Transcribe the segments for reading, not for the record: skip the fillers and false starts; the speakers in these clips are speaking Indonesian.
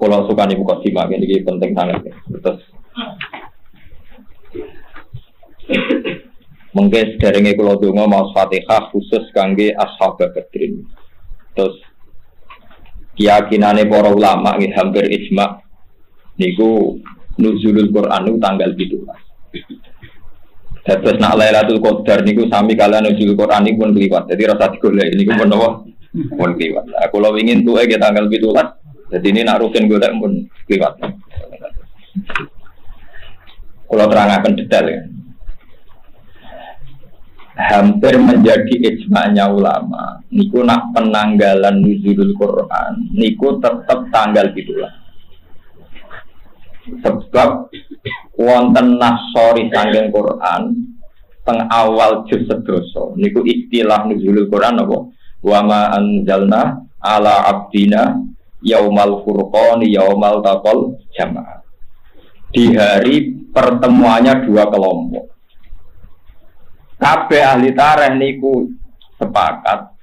kalau suka nih buka simak ini penting sangat. Terus mungkin sederenge kula donga maos Fatihah khusus kangge ashab Badrin. Terus keyakinane para ulama nggih hampir ijma niku nuzulul Quran niku tanggal 17. Terus nak Lailatul Qadar niku sami kalian nuzulul Quran niku pun kliwat. Jadi rasa digolek niku pun napa? Pun kliwat. Lah kula ingin tuwe ke tanggal 17. Jadi ini nak rugen golek pun kliwat. Kula terangaken detail ya. Hampir menjadi ijma'nya ulama niku nak penanggalan nuzulul Quran niku tetap tanggal 17. Sebab wonten nasori saking Quran teng awal juz sedoso niku istilah nuzulul Quran apa wa ma anzalna ala abdina yaumal furqani yaumal taqal jamaah di hari pertemuannya dua kelompok. Kabeh ahli tarikh niku sepakat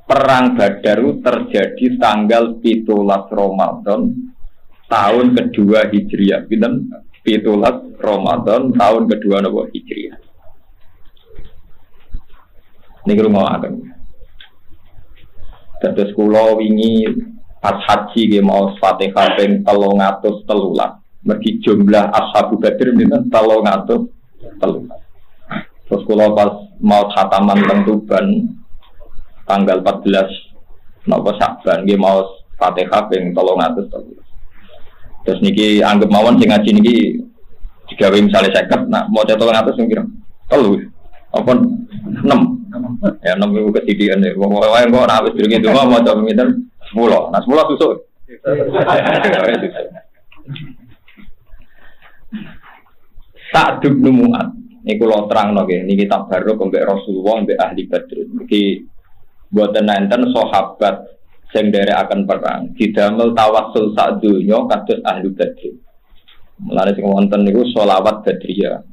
perang Badar terjadi tanggal 17 Ramadan tahun kedua Hijriah. Pinten? 17 Ramadan tahun kedua napa Hijriah. Niku ngoten. Terus kula wingi pas haji nggih maos Fatihah ping 313. Mergi jumlah ashab Badr pinten 313. Terus kula pas mau khataman teng Tuban tanggal 14 napa Sa'ban nggih maos Fatihah ping 313. Terus niki anggap mawon sing ngaji niki digawe misale 50 nak maca 300 sing kira 3 apa 6 ya 6 iku ketidian wong wae kok ora wis durung itu maca pinten 10 nah 10 susuk Sa'd bin Mu'adz niku kula terangno nggih niki tabarruk mbek Rasulullah mbek ahli Badr niki boten enten sahabat sing nderekaken perang didamel tawassul sak donya kados ahli Badr. Mulane sing wonten niku sholawat Badriyah.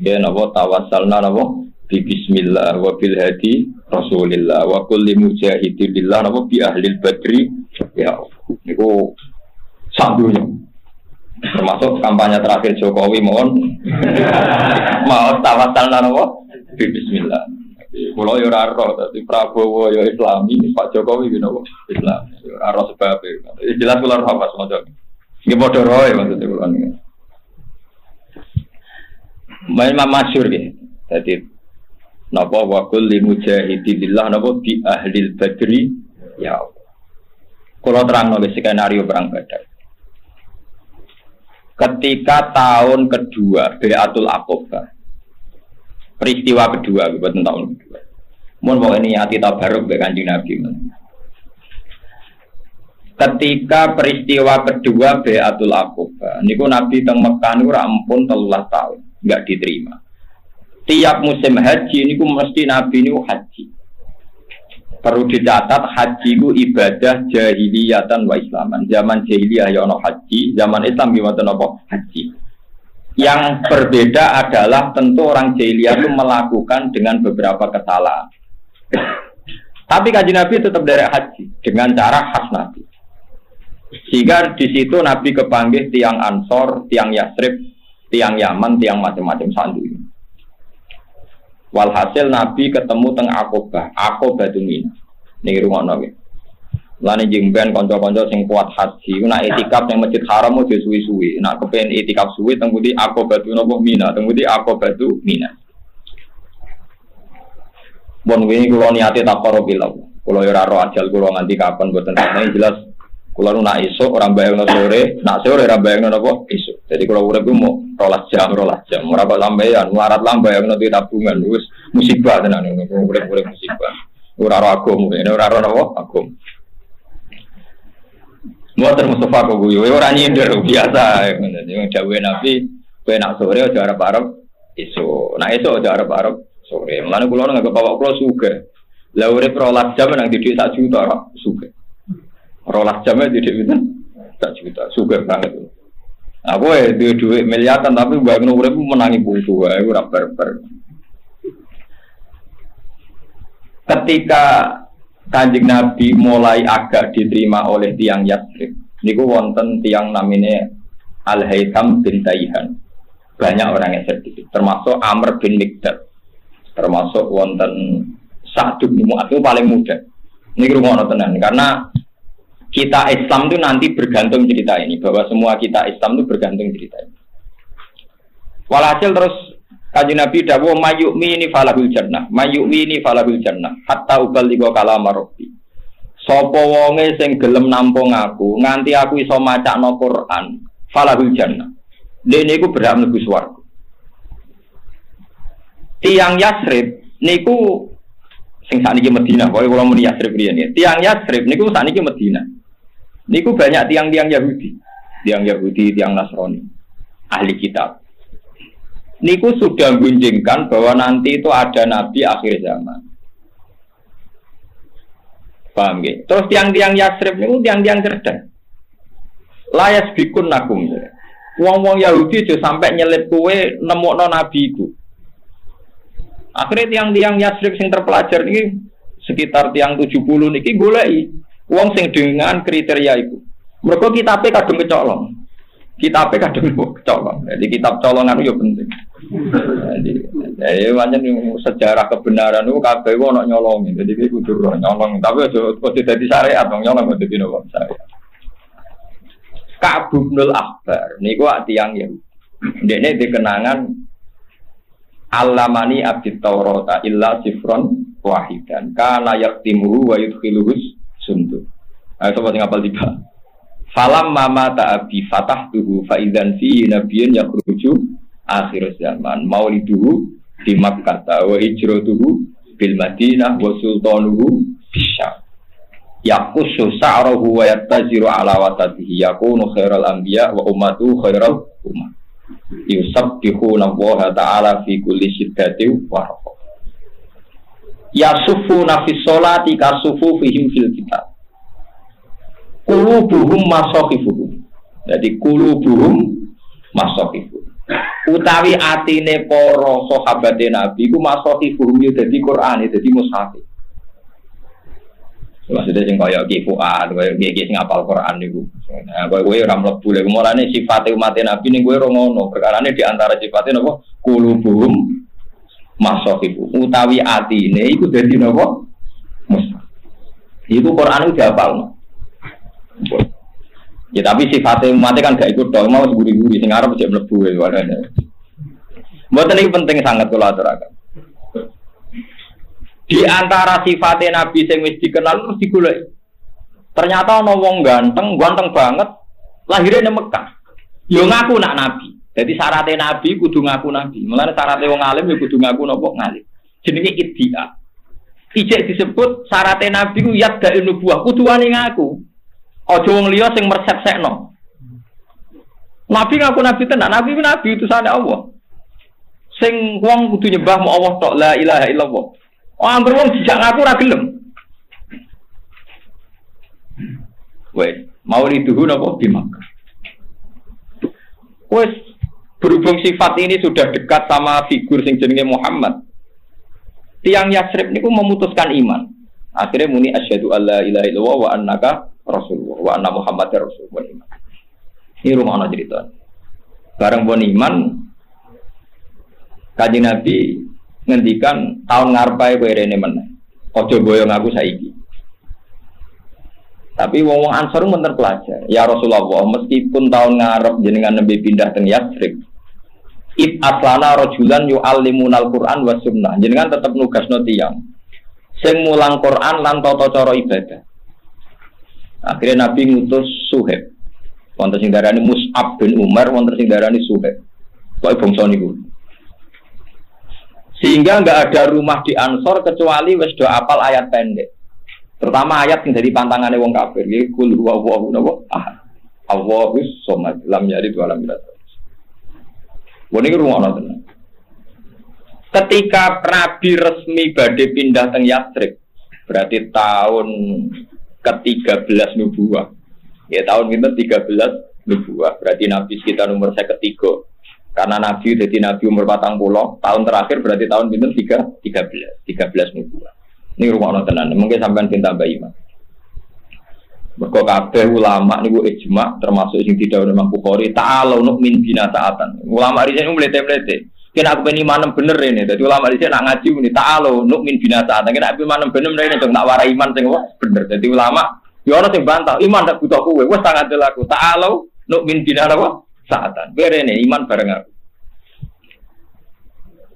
Nggih napa tawassalna napa bi bismillah wa bil hadi Rasulillah wa kulli mujahidin lillah napa bi ahli Badri ya niku sak donya. Termasuk kampanye terakhir Jokowi mohon mau tawasalna napa bismillah. Kula yo ora ro dadi Prabowo yo Islami, Pak Jokowi yo napa Islam. Yo ora ro sebab e. Jelas kula ora pas maca. Nggih padha roe maksud kula niki. Memang masyhur nggih. Dadi napa wa kulli mujahidillah napa bi ahlil badri ya. Kula terangno skenario perang Badar. Ketika tahun kedua Bai'atul Aqabah, peristiwa kedua, bukan tahun kedua. Mohon mau ini hati tabaruk dengan Kanjeng Nabi. Ketika peristiwa kedua Bai'atul Aqabah, niku Nabi teng Mekah niku ora ampun 13 tahun, enggak diterima. Tiap musim haji niku mesti Nabi niku haji. Perlu dicatat haji itu ibadah jahiliyatan wa islaman. Zaman jahiliyah ya ono haji, zaman Islam gimana nopo haji. Yang berbeda adalah tentu orang jahiliyah itu melakukan dengan beberapa kesalahan. Tapi Kanjeng Nabi tetap dari haji dengan cara khas Nabi. Sehingga di situ Nabi kepanggih tiang Ansor, tiang Yasrib, tiang Yaman, tiang macam-macam sandu. Walhasil Nabi ketemu teng Aqabah, Aqabah Mina. Niki rumono nggih. Lane jengben kanca-kanca sing kuat haji, nek itikaf ning Masjid Haram ojo suwi-suwi. Nek kepen itikaf suwi teng pundi Aqabah Mina, teng pundi Aqabah Mina. Bon wingi kula niate takoro bilau. Kula ora ro ajal kula nganti kapan boten nek jelas kula nu nak esuk ora bayangno sore, nak sore ora bayangno napa esuk. Jadi kula urip ku mau 12 jam. Ora kok sampeyan melarat lambayangno di tabungan wis musibah tenan niku urip musibah. Ora ro agum, ora ro napa agum. Mboten Mustafa kok guyu ora nyindir biasa ngene. Wong dawuhe Nabi, kowe nak sore aja arep-arep esuk. Nak esuk aja arep-arep sore. Mulane kula nganggep bapak kula sugih. Lah urip 12 jam nang didik 1 juta sugih. 12 jam didik pinten? 1 juta. Sugih banget. Aku duwe miliaran tapi mbakno urip menangi buku wae ora barbar. Ketika Kanjeng Nabi mulai agak diterima oleh tiang Yasrib, Niku wonten tiang namine Al-Haytham bin Taihan. Banyak orang yang sertifikat, termasuk Amr bin Mikdad, termasuk wonten Sa'd bin Mu'adz paling muda. Ini rumah tenan karena kita Islam itu nanti bergantung cerita ini, bahwa semua kita Islam itu bergantung cerita ini. Walhasil terus Kanjeng Nabi dawuh mayyumi ini falahul jannah, mayyumi ini falahul jannah, hatta uballigha kalama rabbi. Sapa wonge sing gelem nampung aku, nganti aku iso macakno Quran, falahul jannah. Dene iku berhak mlebu swarga. Tiang Yasrib niku sing sakniki Madinah, pokoke kula muni Yasrib riyen ya. Tiang Yasrib niku sakniki Madinah. Niku banyak tiang-tiang Yahudi, tiang Nasrani, ahli kitab. Niku sudah gunjingkan bahwa nanti itu ada nabi akhir zaman. Paham nggih? Terus tiang-tiang Yasrib niku tiang-tiang cerdas. Layas bikun nakum. Wong-wong Yahudi aja sampai nyelip kowe nemokno nabi iku. Akhirnya tiang-tiang Yasrib sing terpelajar niki sekitar tiang 70 niki goleki wong sing dengan kriteria itu. Mergo kitabe kadung kecolong. Kitabe kadung kecolong. Jadi kitab colongan itu ya penting. Jadi pancen sejarah kebenaran itu kabeh ono nyolong. Jadi iki kudu nyolong, tapi aja dadi syariat, nyolong dadi nopo syariat. Ka'b bin al-Ahbar niku tiyang ya. Ndekne dikenangan Alamani abdi Taurata illa sifron wahidan kana yaktimuhu wa yudkhiluhus sundu. Ayo coba sing apal tiba. Falam mama ta'abi fatahtuhu fa idzan fi nabiyyin yakhruju akhir zaman mauliduhu di Makkah wa hijratuhu bil Madinah wa sultanuhu bisyam. Yaqusu sa'ruhu wa yattaziru ala watatihi yakunu khairal anbiya wa ummatu khairal ummah. Yusabbihuna Allah ta'ala fi kulli syiddatin wa rafa. Yasufuna fi sholati kasufufihim fil kitab. Qulubuhum masaqifuhum. Jadi qulubuhum masaqifuhum. Utawi atine para sahabate Nabi iku masaqifuhum yo dadi Quran, dadi mushaf. Maksudnya sing kaya Ki Fuad, kaya Ki sing hafal Quran niku. Nah, kowe ora mlebu lek mulane sifate umat Nabi ning kowe ora ngono. Perkarane di antara sifate napa? Qulubuhum masaqifuhum. Utawi atine iku dadi napa? Mushaf. Iku Quran iki dihafalno. Ya tapi sifatnya umatnya kan gak ikut dong, mau guri-guri sing arep jek mlebu wae wadane. Mboten iki penting sangat kula aturaken. Di antara sifatnya Nabi sing wis dikenal terus digoleki. Ternyata ana wong ganteng banget, lahirnya di Mekah. Yo ngaku nak Nabi. Jadi syaratnya Nabi kudu ngaku Nabi. Mulane syaratnya wong alim yo kudu ngaku napa ngalim. Jenenge iddia. Ijek disebut syaratnya Nabi ku yadda nubuwah, kudu wani ngaku. Aja wong liya sing mersepsekno. Nabi ngaku nabi tenan, nabi utusane Allah. Sing wong kudu nyembah mu Allah tok, la ilaha illallah. Oh, amber wong dijak ngaku ora gelem. Wes, mau riduhu napa bimak. Wes berhubung sifat ini sudah dekat sama figur sing jenenge Muhammad. Tiang Yasrib niku memutuskan iman. Akhirnya muni asyhadu alla ilaha illallah wa annaka Rasulullah wa anna Muhammadar Rasulullah. Ini rumah ana cerita. Bareng pun iman Kanjeng Nabi ngendikan tahun ngarepe kowe rene meneh. Aja boyong aku saiki. Tapi wong-wong Ansor men terpelajar. Ya Rasulullah, meskipun tahun ngarep jenengan nembe pindah teng Yatsrib. Id aslana rajulan yu'allimunal Qur'an was sunnah. Jenengan tetep nugasno tiyang sing mulang Quran lan tata cara ibadah. Akhirnya Nabi ngutus Suhaib. Wonten sing darani Mus'ab bin Umar, wonten sing darani Suhaib. Kok bangsa niku. Sehingga enggak ada rumah di Ansor kecuali wis do apal ayat pendek. Terutama ayat yang dari pantangane wong kafir, iki kul huwallahu ahad. Allahus somad, lam yalid wa lam yulad. Wong iki rumono tenan. Ketika Nabi resmi badhe pindah teng Yatsrib, berarti tahun ke-13 nubuwah. Ya tahun itu 13 nubuwah, berarti Nabi sekitar umur 53. Karena Nabi jadi Nabi umur 40, tahun terakhir berarti tahun pinten 13 nubuwah. Ini rumah tenan, mungkin sampean pinta mbak iman. Mergo kabeh ulama niku ijma termasuk sing didhawuhi Imam Bukhari ta'ala nu'min bina ta'atan. Ulama riyen mlete-mlete. Kena aku ben iman bener ini. Dadi ulama riyen nak ngaji muni ta'ala nu'min bina ta'atan. Kena aku iman bener rene dong tak warai iman sing bener. Dadi ulama yo ana sing bantah iman ndak butuh kowe. Wes tak ngandel aku. Ta'ala nu'min bina ta'atan. Berene iman bareng aku.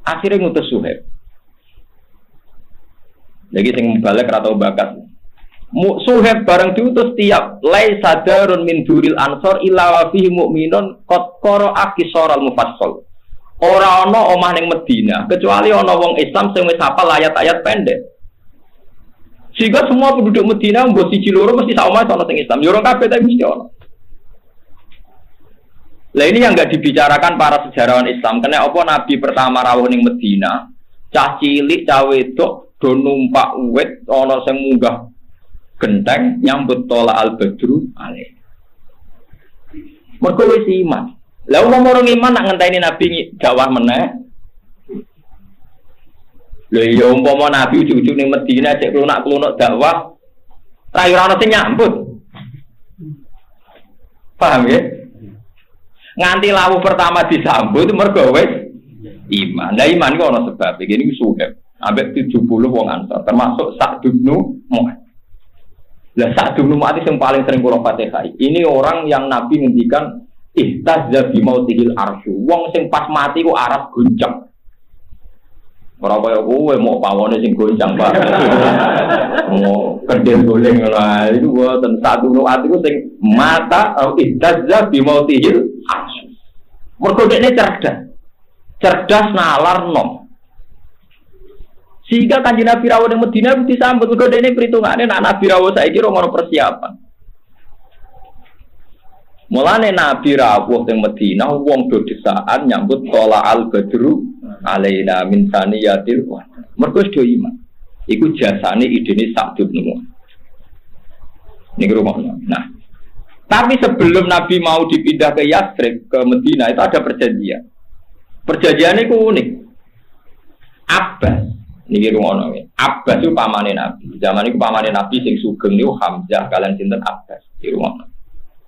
Akhirnya ngutus Suhaib. Lagi sing balik ra tau bakat. Suhaib bareng diutus tiap lai sadarun min duril ansor illa wa fihi mu'minun qad qara'a qisaral mufassal. Ora ana omah ning Madinah kecuali ana wong Islam sing wis hafal ayat-ayat pendek. Sehingga semua penduduk Madinah mbok siji loro mesti sak omah ana sing Islam. Yo ora kabeh tapi mesti ana. Lah ini yang enggak dibicarakan para sejarawan Islam. Karena apa Nabi pertama rawuh ning Madinah, cah cilik, cah wedok do numpak uwit ana sing munggah genteng nyambut tola al-badru alaih. Mergo wis iman. Lah wong orang iman nak ngenteni Nabi dakwah meneh. Lha ya umpama Nabi ujug-ujug ning Madinah cek klunak-klunuk dakwah, ra ora ono sing nyambut. Paham ya? Nganti lawu pertama disambut mergo wis iman. Lah iman ku ono sebab. Iki Suhaib ambek 70 wong Ansor termasuk Sa'd bin Mu'adz. Lah Sa'd bin Mu'adz yang paling sering kula Fatihah. Ini orang yang Nabi ngendikan ihtazza bi mautihil arsy. Wong sing pas mati ku aras goncang. Ora kaya kowe mau pawone sing goncang, Pak. Mau kendel goleng lha itu boten Sa'd bin Mu'adz iku sing mata ihtazza bi mautihil arsy. Mergo dekne cerdas nalar nom. Sehingga Kanjeng Nabi rawuh ning Madinah itu disambut mergo dene perhitungane nek Nabi rawuh saiki ora ono persiapan. Mulane Nabi rawuh ning Madinah wong do desaan nyambut tola al-badru alaina min saniyatil wa. Mergo do iman. Iku jasane idene Sa'd bin Mu'adz. Niki rumakno. Nah, tapi sebelum Nabi mau dipindah ke Yatsrib ke Madinah itu ada perjanjian. Perjanjian itu unik. Abbas niki rumono ya. Abbas itu pamane Nabi. Zaman itu pamane Nabi sing sugeng niku Hamzah kalian sinten Abbas. Iki rumono.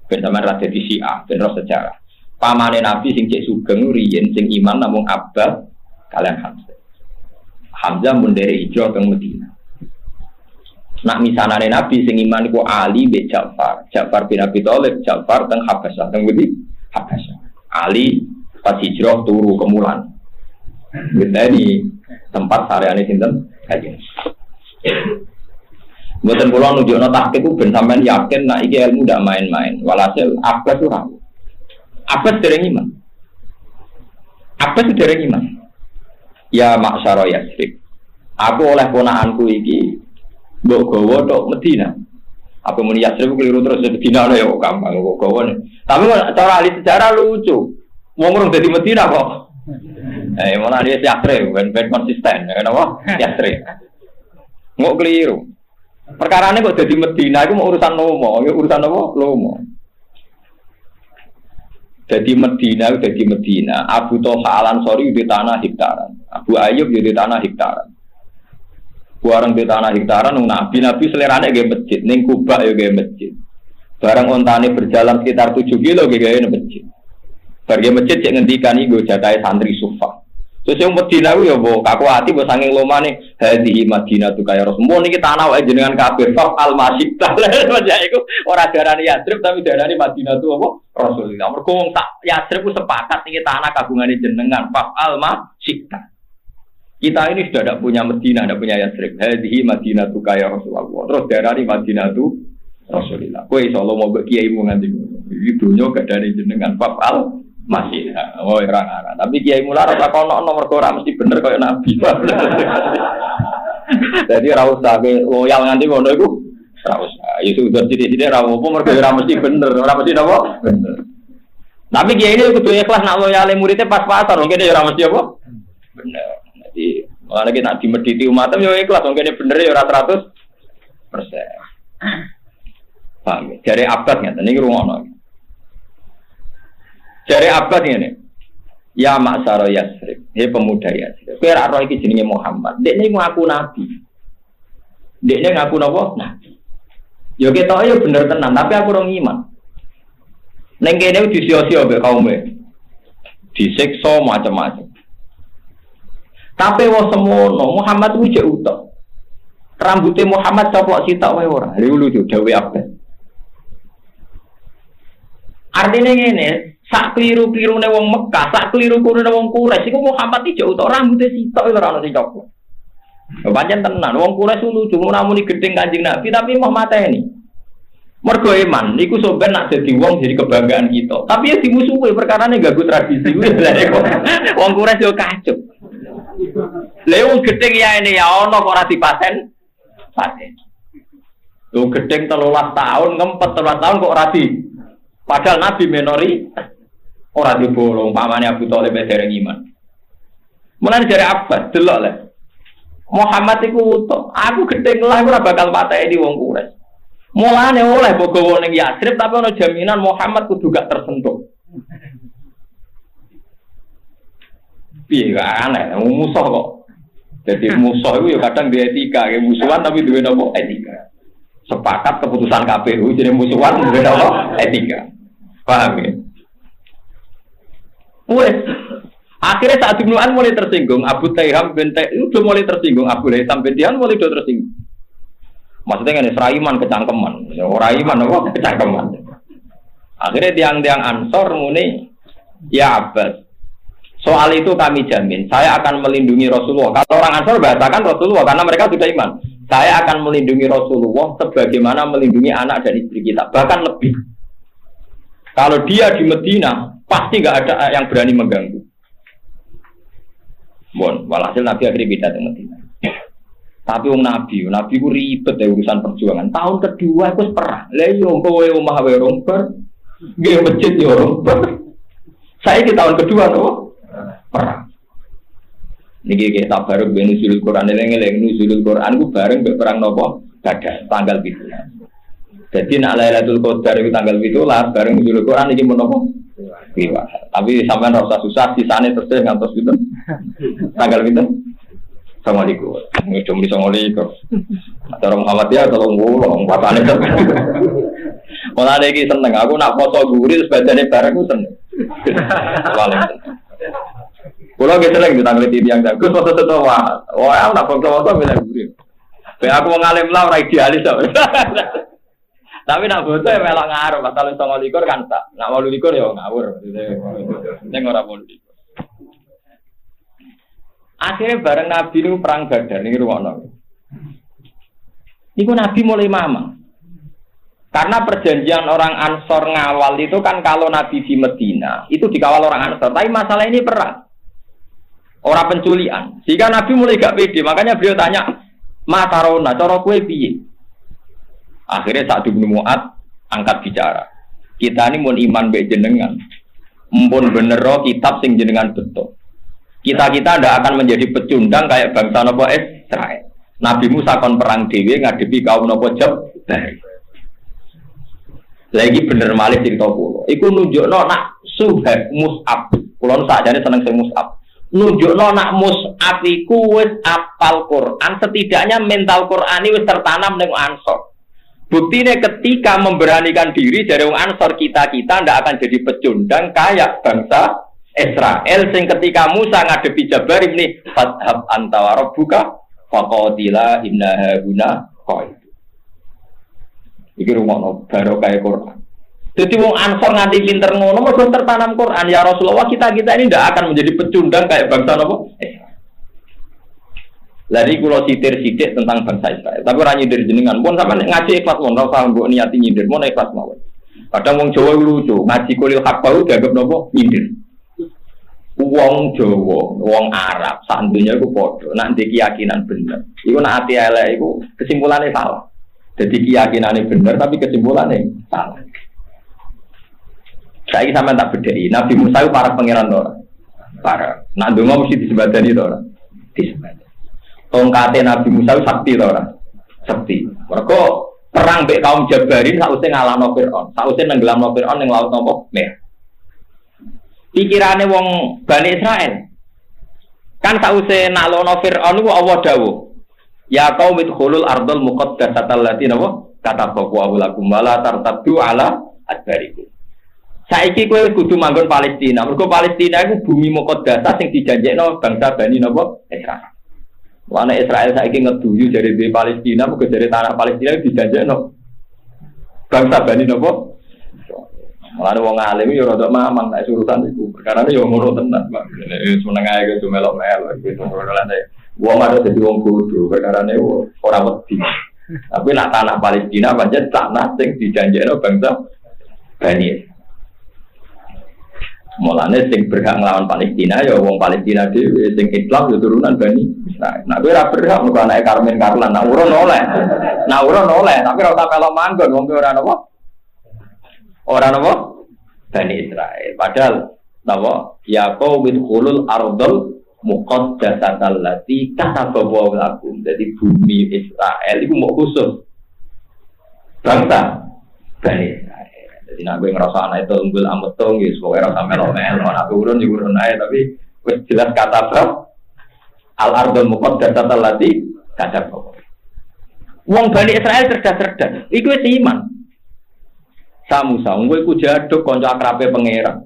Ben sampean ra dadi Syiah, ben ro sejarah. Pamane Nabi sing cek sugeng riyen sing iman namung Abbas kalian Hamzah. Hamzah mun dari hijrah ke Madinah. Nak misanane Nabi sing iman iku Ali bin Ja'far. Ja'far bin Abi Thalib, Ja'far teng Habasyah, teng Wedi Habasyah. Ali pas hijrah turu ke Mulan. Ngenteni tempat sareane sinten Kanjeng. Mboten kula nunjukno tahqiq ku ben sampean yakin nek iki ilmu ndak main-main. Walhasil Abbas ora. Abbas dereng iman. Abbas dereng iman. Ya maksara Yatsrib. Aku oleh ponakanku iki mbok gawa tok Madinah. Apa muni Yatsrib keliru terus Madinah ya kok gampang kok gawa. Tapi cara ahli sejarah lucu. Wong urung dadi Madinah kok. Malah dia Yatsrib, ben konsisten, kenapa? Yatsrib. Ngok keliru. Perkarane kok dadi Madinah iku mau urusan lomo, urusan apa? Lomo. Jadi Madinah, Abu Thalha Al-Ansari di tanah hektaran, Abu Ayyub di tanah hektaran. Barang di tanah hektaran, Nabi selerane nggih masjid, ning Kubah ya nggih masjid. Barang ontane berjalan sekitar 7 kilo nggih masjid. Barge masjid cek ngendikan iku jatahe santri Sufa. Terus yang Madinah ku ya mbok kaku ati mbok saking lomane hadhihi Madinatu kaya Rasulullah niki tanah wae jenengan kafir fa al-masjid. Ya iku ora darani Yatsrib tapi darani Madinatu apa Rasulullah. Mergo wong sak Yatsrib ku sepakat niki tanah kagungane jenengan fa al-masjid. Kita ini sudah tidak punya Madinah, tidak punya Yatsrib. Hadhihi Madinatu kaya Rasulullah. Terus darani Madinatu Rasulullah. Kowe iso mau mbek kiaimu nganti iki donya gak dari jenengan fa al masih, oh orang-orang. Tapi Kiai Mular rasa kono nomor koran mesti bener kayak Nabi. Jadi rawus sabe loyal nganti kono itu rawus. Itu udah sini rawus pun mereka mesti bener, orang mesti apa? Bener. Tapi Kiai ini kudu ikhlas nak loyal muridnya pas-pasan, mungkin dia orang mesti apa? Bener. Jadi malah kita nak dimediti umatem yo ikhlas, mungkin dia bener ya 100%. Paham? Dari abad ngeten iki rungono. Dari Abbas ini, ya maksara Yatsrib, he pemuda Yatsrib. Kowe ora roh iki jenenge Muhammad. Dekne ngaku nabi. Dekne ngaku napa? Nabi. Yo ketok yo bener tenan, tapi aku ora iman. Ning kene disio-sio mbek kaume. Disiksa macam-macam. Tapi wong semono Muhammad kuwi jek utek. Rambutnya Muhammad coplok sitok wae ora. Lha lucu dawuh Abbas. Artinya ngene, sak kliru-klirune wong Mekah, sak kliru-klirune wong Quraisy iku Muhammad iki jek utek rambutnya sitok ora ono sing coplok. Pancen tenan, wong Quraisy lucu namuni gedeng Kanjeng Nabi tapi mau mateni. Mergo iman niku sampeyan nak dadi wong jadi kebanggaan kita. Tapi ya dimusuhi perkarane ganggu tradisi. Wong Quraisy yo kacuk. Lha wong gedeng ya ini ya ono kok ora dipaten. Paten. Lho gedeng 13 tahun, ngempet 13 tahun kok ora di. Padahal Nabi menori ora dibolong pamane Abu Thalib dereng iman. Mulane jare Abbas delok le. Muhammad iku utuh. Aku gedeng lah ora bakal pateni wong Quraisy. Mulane oleh bogowo ning Yatsrib tapi ana jaminan Muhammad kudu gak tersentuh. Piye gak aneh, musuh kok. Jadi musuh itu ya kadang di etika, kayak musuhan tapi duwe napa etika. Sepakat keputusan KPU jadi musuhan duwe napa etika. Paham ya? Wes. Akhirnya saat Ibnu An mulai tersinggung, Abu Taiham bin itu udah mulai tersinggung, Abu Taiham bin Tihan mulai udah tersinggung. Maksudnya kan seraiman kecangkeman, orang iman apa kecangkeman. Akhirnya tiang-tiang Ansor muni, ya Abbas, soal itu kami jamin, saya akan melindungi Rasulullah. Kalau orang Ansor bahasakan Rasulullah karena mereka sudah iman. Saya akan melindungi Rasulullah sebagaimana melindungi anak dan istri kita, bahkan lebih. Kalau dia di Medina, pasti nggak ada yang berani mengganggu. Bon, walhasil Nabi akhirnya beda dengan Medina. Tapi Nabi ku ribet ya urusan perjuangan. Tahun kedua aku perang. Lah yo kowe omah wae romper, nggih masjid yo romper. Saya di tahun kedua tuh perang. Niki kita baru nuzulul Quran eling-eling nuzulul Quran ku bareng mbek perang napa? Badar tanggal 7. Jadi nak Lailatul Qadar itu tanggal 7 bareng nuzulul Quran iki menapa? Tapi sampean ora usah susah sisane terus ngantos gitu. Tanggal 7. Assalamualaikum. Ngedom di Assalamualaikum. Ada orang Muhammadiyah atau ngulong patane. Malah iki seneng aku nak foto guri terus badane bareng ku seneng. Paling seneng. Kulo ge seneng ditanglet tiyang jago foto-foto wah. Wah, nak foto-foto bilang guri. Be aku wong alim lah ora idealis kok. Tapi nak foto ya melok ngaruh, pasal 29 kan tak. Nak 28 ya ngawur. Ning ora pondhi. Akhirnya bareng Nabi itu perang Badar ini ruwono. Niku Nabi mulai mamang. Karena perjanjian orang Ansor ngawal itu kan kalau Nabi di Medina itu dikawal orang Ansor. Tapi masalah ini perang, orang penculian. Sehingga Nabi mulai gak pede. Makanya beliau tanya, Matarona, cara kue piye? Akhirnya Sa'd bin Mu'adz angkat bicara. Kita ini mun iman mbek jenengan, mumpun bener kitab sing jenengan betul. Kita ndak akan menjadi pecundang kayak bangsa nopo Israel. Nabi Musa kon perang dhewe ngadepi kaum nopo Jabbar. Lagi bener malih cerita kula. Iku nunjukno nak Suhaib Mus'ab. Kula sakjane seneng sing Mus'ab. Nunjukno nak Mus'ab iku wis apal Quran, setidaknya mental Quran wis tertanam ning Ansor. Buktine ketika memberanikan diri dari wong Ansor kita ndak akan jadi pecundang kayak bangsa Israel sing ketika Musa ngadepi Jabbar ini fadhab anta wa rabbuka faqatila inna hauna qaid. Iki rumono barokah Quran. Jadi wong Ansor nganti pinter ngono mergo tertanam Quran ya Rasulullah kita ini ndak akan menjadi pecundang kayak bangsa napa? Lari kula sitir-sitik tentang bangsa Israel. Tapi ora nyindir jenengan. Pun sampeyan ngaji ikhlas mon ora usah mbok niati nyindir, mon ikhlas mawon. Kadang wong Jawa lucu, ngaji kulil hak bau dianggap napa? Nyindir. Wong Jawa, wong Arab, santunya iku padha. Nek ndek keyakinan bener, iku nek ati elek iku kesimpulannya salah. Jadi keyakinannya bener tapi kesimpulannya salah. Saiki sampean tak bedheki, Nabi Musa iku para pangeran to ora? Para. Nek ndonga mesti disebadani to ora? Disebadani. Tongkate Nabi Musa iku sakti to ora? Sakti. Mergo perang mbek kaum Jabarin sausé ngalahno Firaun, sausé nenggelamno Firaun ning laut napa? Merah. Pikirane wong Bani Israel kan sause nalono Fir'aun ku Allah dawuh ya qaum idkhulul ardal muqaddasatal lati napa kata bahwa lakum wala tartaddu ala adbarikum. Saiki kowe kudu manggon Palestina. Mergo Palestina iku bumi muqaddasah sing dijanjekno bangsa Bani napa Israil. Wana Israel saiki ngeduyu dari di Palestina, mergo dari tanah Palestina dijanjekno bangsa Bani napa. Mulane wong alim yo rada mamang nek urusan iku. Perkarane yo ngono tenan, Pak. Wis meneng ae kudu melok-melok iki ngono-ngono. Wong ada dadi wong bodho, perkarane ora wedi. Tapi nak tanah Palestina pancen tanah sing dijanjekno bangsa Bani. Mulane sing berhak nglawan Palestina ya wong Palestina dhewe, sing Islam ya turunan Bani Israil. Nah, kowe ora berhak mergo anake Karmen Karlan, nak urun oleh. Nak urun oleh, tapi ora usah melok manggon wong ora napa. Ora napa? Bani Israil. Padahal napa? Ya qaumil khulul ardul muqaddasatal lati katabawa lakum. Jadi bumi Israel itu mau khusus bangsa Bani Israil. Jadi nak gue ngerasa anak itu unggul ametong, ya semoga rasa melo-melo, anak turun di urun aja. Tapi jelas kata al ardul muqaddasatal lati katabawa. Wong Bani Israil cerdas-cerdas. Iku wis iman. Samusa, gue ku jaduk konco akrabe pangeran.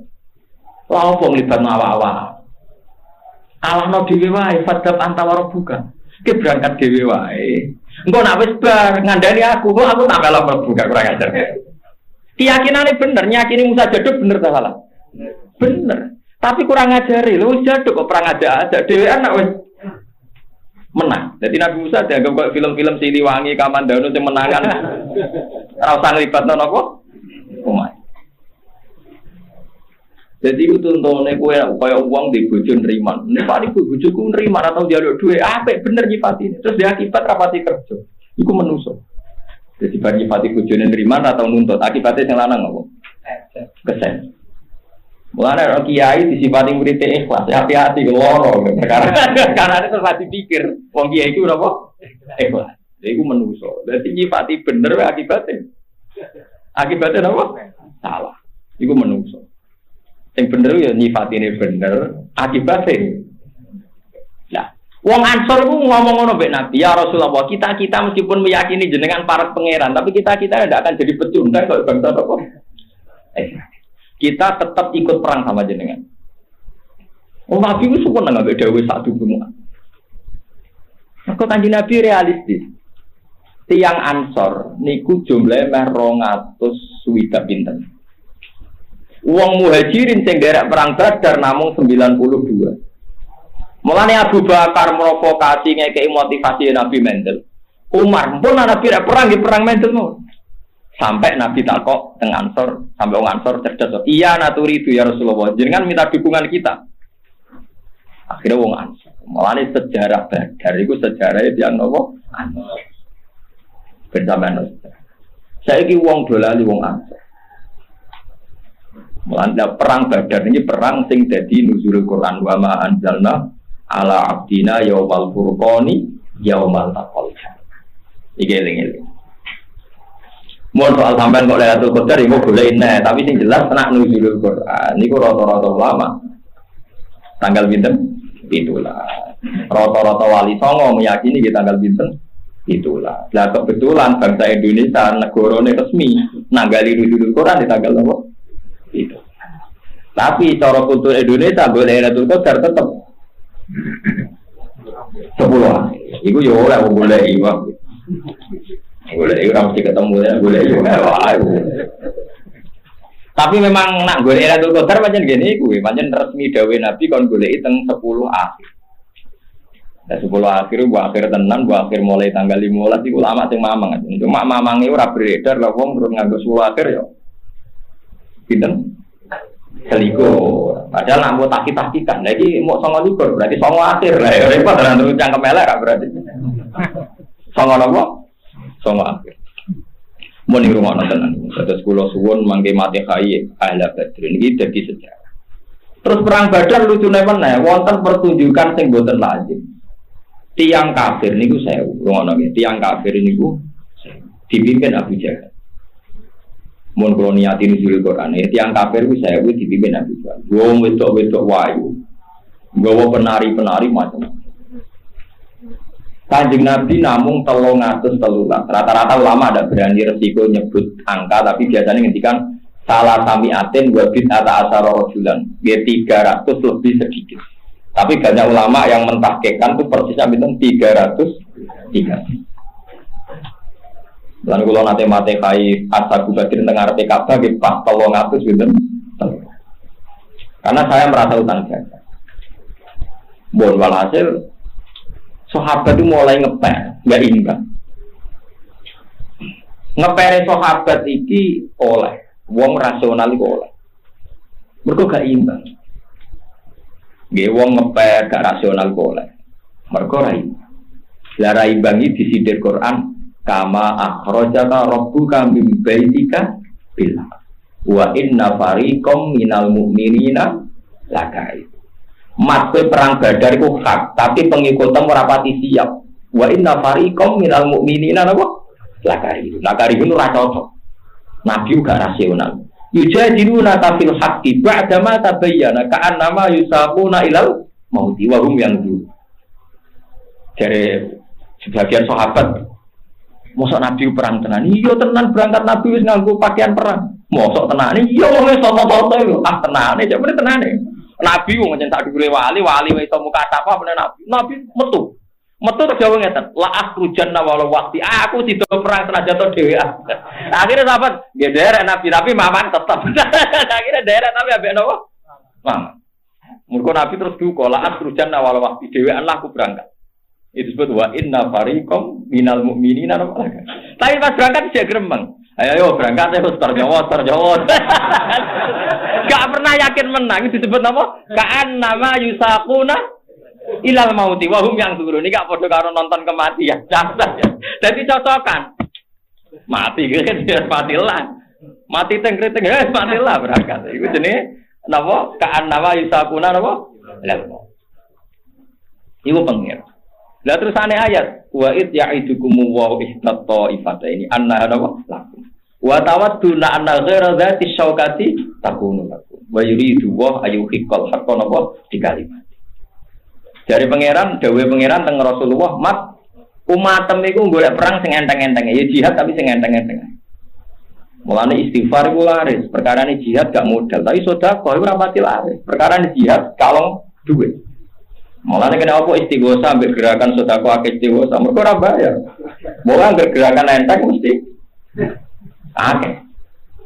Lah opo nglibatno awak-awak. Alahno dhewe wae fadab antawara buka. Ki berangkat dhewe wae. Engko nek wis bar ngandani aku, kok aku tak melok mlebu gak kurang ajar. Keyakinane bener, nyakini Musa jaduk bener ta salah? Bener. Tapi kurang ajari, lho wis jaduk kok perang aja dhewean nek wis menang. Jadi Nabi Musa dianggap kok film-film Siliwangi, Kamandanu sing menangan. Ora usah nglibatno napa? Umat. Jadi itu tuntune kowe kaya wong di bojo nriman. Nek paling bojoku nriman atau njaluk dhuwit, apik bener nyipatine. Terus dia akibat rapati kerja. Iku menungso. Jadi bar nyipati bojone nriman atau nuntut, akibatnya sing lanang apa? Kesen. Mulane ora kiai disifati murid ikhlas, hati-hati loro. Karena itu pasti pikir wong kiai itu napa? Ikhlas. Iku menungso. Dadi nyipati bener akibatnya. Akibatnya apa? Salah. Iku menungso. Yang bener ya nyifatine bener, akibatnya. Nah, wong Ansor itu ngomong ngono mbek Nabi, ya Rasulullah, kita meskipun meyakini jenengan para pangeran, tapi kita tidak akan jadi pecundang kalau bangsa apa. Kita tetap ikut perang sama jenengan. Oh, Nabi itu suka nggak beda satu semua. Maka Kanjeng Nabi realistis. Tiang Ansor niku jumlahnya meh 200 pinten. Wong Muhajirin sing derek perang Badar namung 92. Mulane Abu Bakar provokasi ngekeki motivasi Nabi Mendel. Umar pun Nabi perang Mendel mau. Sampai Nabi takok teng Ansor, sampai wong Ansor cerdas. Iya naturi itu ya Rasulullah. Jenengan minta dukungan kita. Akhirnya wong Ansor. Mulane sejarah Badar iku sejarahnya yang nopo? Ansor. Bersamaan. Saiki wong dolali wong Ansor. Mulanya perang Badar ini perang sing dadi nuzulul Quran wa ma anzalna ala abdina yaumal furqani yaumal taqal. Iki eling-eling. Mun soal sampean kok Lailatul Qadar iku golek neh, tapi sing jelas tenan nuzulul Quran niku rata-rata ulama. Tanggal pinten? Itulah. Rata-rata wali songo meyakini di tanggal pinten? Itulah. Lah kebetulan bangsa Indonesia negarane resmi nanggali nuzulul Quran di tanggal apa? Itu. Tapi cara kultur Indonesia boleh Lailatul Qadar tetap 10. Iku yo ora boleh iwak. Boleh ora mesti ketemu ya, boleh yo. Tapi memang nak golek Lailatul Qadar pancen ngene iku, pancen resmi dawuh Nabi kon goleki teng 10 akhir. Nah 10 akhir akhir tenan, akhir mulai tanggal 15 iku lama sing mamang. Cuma mamange ora beredar lah wong terus nganggo 10 akhir yo. Pinten? Selikur. Padahal nak mau takik-takikan. Lagi mau 29 berarti 9 akhir lah. Ya repot lah terus cangkem elek berarti. 9 apa? 9 akhir. Mau ning rumah tenan. Terus kula suwun mangke mati kai ahli Badr iki dadi sejarah. Terus perang Badar lucune meneh wonten pertunjukan sing boten lazim. Tiang kafir niku 1000. Ngono nggih. Tiang kafir niku dipimpin Abu Jahal. Mun kula niati nuzul Quran, tiang kafir ku saya ku dipimpin Nabi. Wong wedok-wedok wayu. Nggawa penari-penari macam. Kanjeng Nabi namung 313. Rata-rata ulama ada berani resiko nyebut angka, tapi biasanya ngendikan salah samiatin wa bid'ata asyara rajulan. Dia 300 lebih sedikit. Tapi banyak ulama yang mentahqiqkan itu persisnya bintang 303. Lan kula nate matekai Ashabu Badr tengah arep Ka'bah nggih pas 300 pinten. Karena saya merasa utang jasa. Bon walhasil sahabat itu mulai ngeper, nggak imbang. Ngepere sahabat iki oleh wong rasional iku oleh. Mergo gak imbang. Nggih wong ngeper gak rasional kok oleh. Mergo ra imbang. Lah ra imbang iki disindir Quran kama akhrajaka rabbuka min baitika bil wa inna fariqam minal mu'minina lakai. Matwe perang Badar iku hak, tapi pengikutmu ora pati siap. Wa inna fariqam minal mu'minina napa? Lakari. Lakari itu ora cocok. Nabi gak rasional. Yujadiluna fil haqqi ba'da ma tabayyana ka'annama yusaquna ilal mauti wa hum yanzur. Dari sebagian sahabat mosok Nabi perang tenan. Iya tenan berangkat Nabi wis nganggo pakaian perang. Mosok tenan. Iya wis foto-foto lho. Ah tenane, jane tenane. Nabi wong nyen sak dhuwure wali wae to muka apa meneh Nabi. Nabi metu. Metu terus jawab ngeten, la akhrujan walau waqti. Aku sido perang senajan to dhewean. Akhire sahabat nggih derek Nabi tapi maman tetep. Akhire derek Nabi ambek napa? Maman. Mergo Nabi terus duka la akhrujan walau waqti dhewean lah aku berangkat. Itu disebut wa inna fariqam minal mu'minina. Tapi pas berangkat dia gremeng. Ayo berangkat terus terjawab. Gak pernah yakin menang itu disebut apa? Ka'an nama yusaquna ilal mauti wahum yang turun. Ini gak podo karo nonton kematian. Jadi cocokan. Mati kan dia matilah. Mati teng-teng matilah berangkat. Iku jenenge napa? Ka'an nama yusaquna napa? Ilal mauti. Iku pengir. Lah terusane ayat wa id ya'idukum wa ihtat ta'ifataini anna napa? Lakum. Wa tawadduna anna ghaira dzati syaukati takunu lakum wa yuridu wa ayyuhiqqal haqqo napa dikalimat. Dari pangeran dawuh pangeran teng Rasulullah mat umatem iku golek perang sing enteng-entenge ya jihad tapi sing enteng-enteng. Mulane istighfar iku laris, perkarane jihad gak modal tapi sedekah iku ora pati laris. Perkarane jihad kalong duit. Mulane kena apa istighosa ambek gerakan sedekah akeh istighosa mergo ora bayar. Mulane ambek gerakan enteng mesti akeh.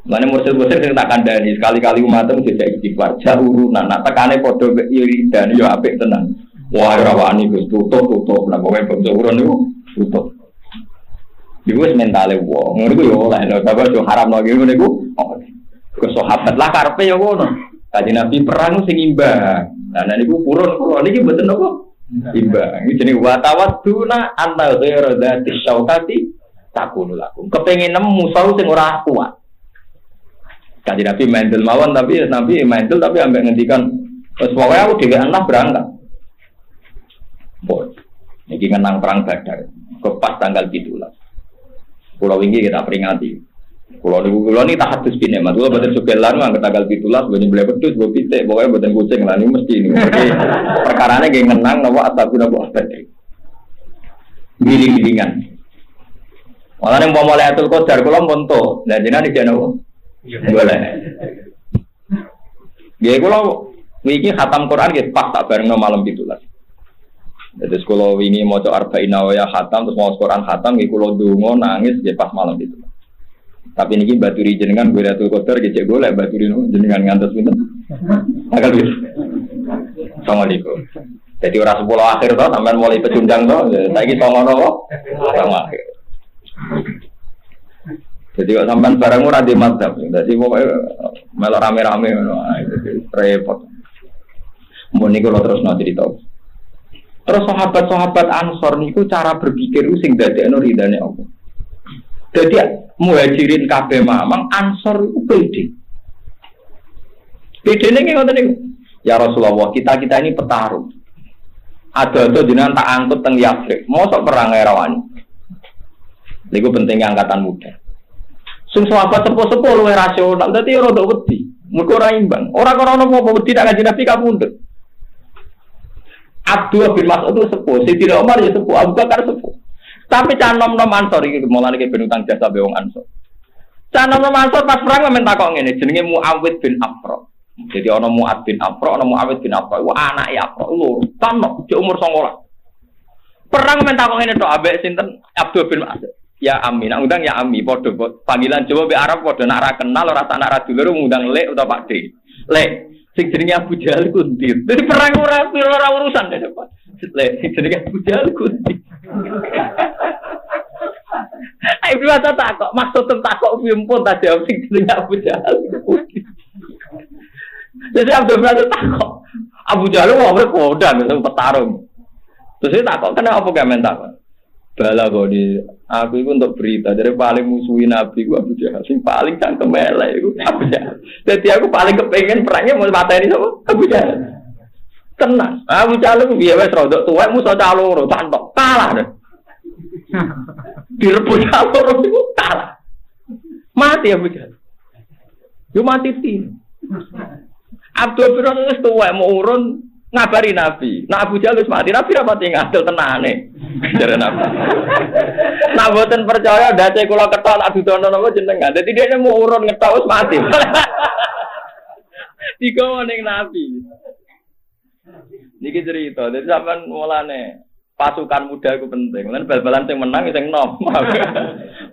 Mane mursid-mursid sing tak kandhani sekali-kali umatem dijak istighfar urunan. Nak tekane padha wiridan ya apik tenan. Wah ora wani Gus tutup lah pokoke bangsa urun niku tutup. Iku wis mentale wong. Ngono iku yo oleh lho, bapak yo haramno ngene niku. Ke sahabat lah karepe yo ngono. Kanjeng Nabi perang sing imbang. Lah niku purun kula niki mboten napa imbang. Iki jenenge wa tawadduna anta ghairu dzati syaukati takunu lakum. Kepengin nemu musuh sing ora kuat. Kanjeng Nabi mendel mawon tapi Nabi mendel tapi ambek ngendikan wis pokoke aku dhewean lah berangkat. Bon. Niki ngenang perang Badar. Pas tanggal 17. Pulau wingi kita peringati. Pulau ni tahadus bin nikmat. Pulau boten sugelan mah tanggal 17 boten boleh pedus, boten pitik, pokoke boten kucing lah niku mesti niku. Perkarane nggih ngenang napa atabuna apa Badar. Giling-gilingan. Mulane mau mulai atul qadar kula monto. Lah jenengan iki napa? Boleh. Nggih kula wingi khatam Quran nggih pas tak barengno malam 17. Jadi sekolah ini mau coba arba'in nawaya khatam terus mau Quran khatam, gitu lo dungo nangis dia pas malam itu. Tapi ini baturi jenengan gue datul kotor, gecek gue lah baturi jenengan ngantos minta. Agak gitu. Assalamualaikum. Jadi orang 10 akhir toh, sampai mulai pecundang toh, saya ini sama akhir. Jadi kok sampai barang murah di madzhab, jadi pokoknya melok rame-rame, repot. Mau nih kalau terus nanti ditahu. Terus sahabat-sahabat Ansor niku cara berpikir sing dadekno ridane Allah. Dadi muhajirin kabeh mamang Ansor iku pede. Pedene ngoten niku. Ya Rasulullah, kita ini petarung. Ada jenengan tak angkut teng Yathrib. Mosok perang rawani. Niku pentingnya angkatan muda. Sing sahabat sepuh-sepuh luwih rasional, dadi ora ndok wedi. Mergo ora imbang. Ora krana apa-apa wedi tak kanjeng Nabi kapundhut. Abdullah bin Mas'ud itu sepuh, Sayyidina Umar ya sepuh, Abu Bakar sepuh. Tapi canom-nom Ansor iki mulane ke ben utang jasa be wong Ansor. Canom-nom Ansor pas perang men takok ngene, jenenge Muawid bin Afra. Jadi ana Mu'ad bin Afra, ana Muawid bin Afra. Ku anake Afra lho, tanok di umur 19. Perang men takok ngene tok ambek sinten Abdul bin Mas'ud. Ya Ami, nak undang ya Ami, padha panggilan Jawa be Arab padha nak ra kenal ora tak nak ra dulur ngundang Lek utawa Pak D. Lek, sing jenenge Abu Jahal ku ndi? Dadi perang ora urusan dene, Pak. Lek, sing jenenge Abu Jahal ku ndi? Ayo biasa takok, maksud takok piye pun tak jawab sing jenenge Abu Jahal. Jadi Abdul Razak takok, Abu Jahal wong kodang petarung. Terus dia takok, kenapa gak mentak? Bala kok di aku itu untuk berita dari paling musuhin Nabi gua Abu Jahal, sing paling cangkem elek iku Abu Jahal. Jadi aku paling kepengen perangnya mau mateni sapa? Abu Jahal. Tenang, Abu Jahal ku piye wis rodok tuwek musuh caloro cantok kalah deh. Direbut caloro iku kalah. Mati Abu Jahal. Yo mati ti. Abdul bin Razak tuwek mau urun ngabari Nabi. Nah Abu Jahal wis mati, Nabi ra pati ngadil tenane. Jare Nabi. Nah mboten percaya dace kula ketok tak dudono napa jenengan. Dadi dhekne mau urun ngetok wis mati. Digawa ning Nabi. Niki cerita, dadi sampean mulane pasukan muda iku penting. Lan bal-balan sing menang sing enom.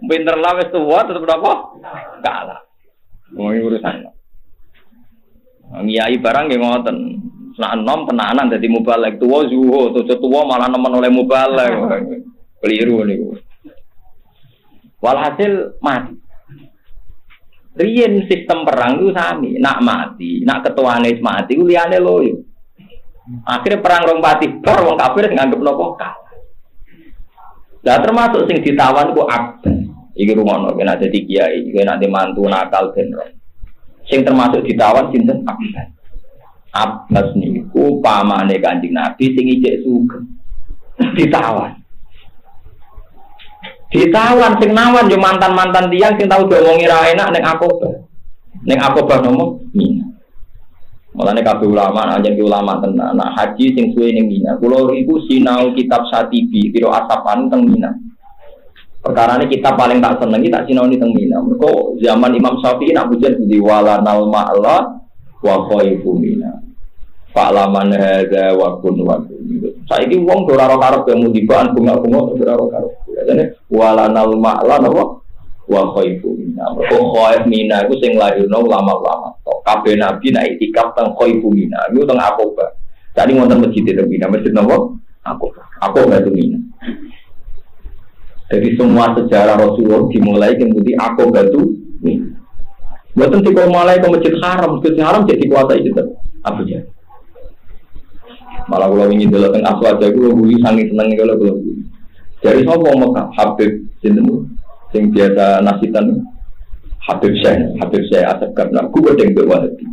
Pinter lah wis tuwa tetep napa? Kalah. Wong urusan. Ngiyai barang nggih ngoten. Nek enom tenanan dadi mubalek tuwa zuhud, tuwa malah nemen oleh mubalek. Keliru niku. Walhasil mati. Riyen sistem perang itu sami, nak mati, nak ketuane mati ku liyane loyo. Akhirnya perang rong pati bar wong kafir nganggep napa kalah. Lah termasuk sing ditawan ku Abbas. Iki rumono kena dadi kiai, kena nanti mantu nakal ben. Sing termasuk ditawan sinten Abbas. Abbas niku pamane Kanjeng Nabi sing ijek sugih. Ditawan. Ditawan sing nawan yo mantan-mantan tiyang sing tau diomongi ra enak ning Aqabah. Ning Aqabah nomo Mina. Mulane kabeh ulama anjen ki ulama tenan. Nah haji sing suwe ning Mina. Kula iku sinau kitab Satibi kira asapan teng Mina. Perkarane kitab paling tak senengi tak sinau teng Mina. Mergo zaman Imam Syafi'i nak pujian di walanal ma'la wa khaifu Mina. Fa'laman hadza wa kun wa kun. Saiki wong ora karo karep mudibaan bunga-bunga ora karo karep. Jane walanal ma'la napa wa khaifu Mina. Mergo khaif Mina iku sing lahirno ulama-ulama. Kabeh nabi nek itikaf teng khaifu Mina. Iku teng Aqabah. Tadi wonten masjid teng Mina, masjid napa? Aqabah teng Mina. Jadi semua sejarah Rasulullah dimulai kemudian Aqabah itu Mina. Mboten dimulai ke masjid haram jadi kuasa itu Abu Jahal. Malah kalau ingin dulu teng Aswad aku lebih sangat seneng kalau lebih. Dari sapa Mekah Habib jeneng sing biasa nasitan Habib Syekh Asad Karna ku gedeng ke Wahabi.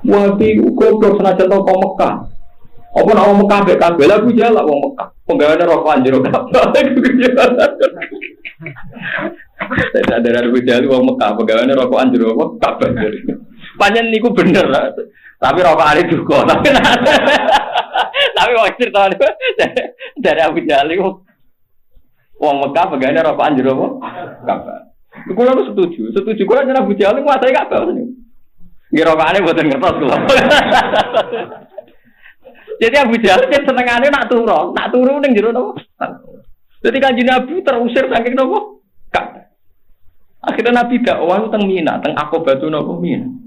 Wahabi ku goblok senajan tau Mekah. Apa nak wong Mekah mek kabeh Abu Jahal wong Mekah. Penggaweane rokok anjir kabeh. Saya sadar Abu Jahal wong Mekah penggaweane rokok anjir kabeh. Panjen niku bener. Tapi rokok ali juga, tapi wong cerita dari Abu Jahal itu, wong Mekah pegawainya rokok anjir apa? Kabar. Kulo setuju. Kulo aja Abu Jahal nguasai kabar. Nggih rokokane mboten ngertos kulo. Jadi Abu Jahal kan senengane nak turu ning jero napa? Jadi Kanjeng Nabi terusir saking napa? Kabar. Akhirnya Nabi dakwah teng Mina, teng Aqabah napa Mina.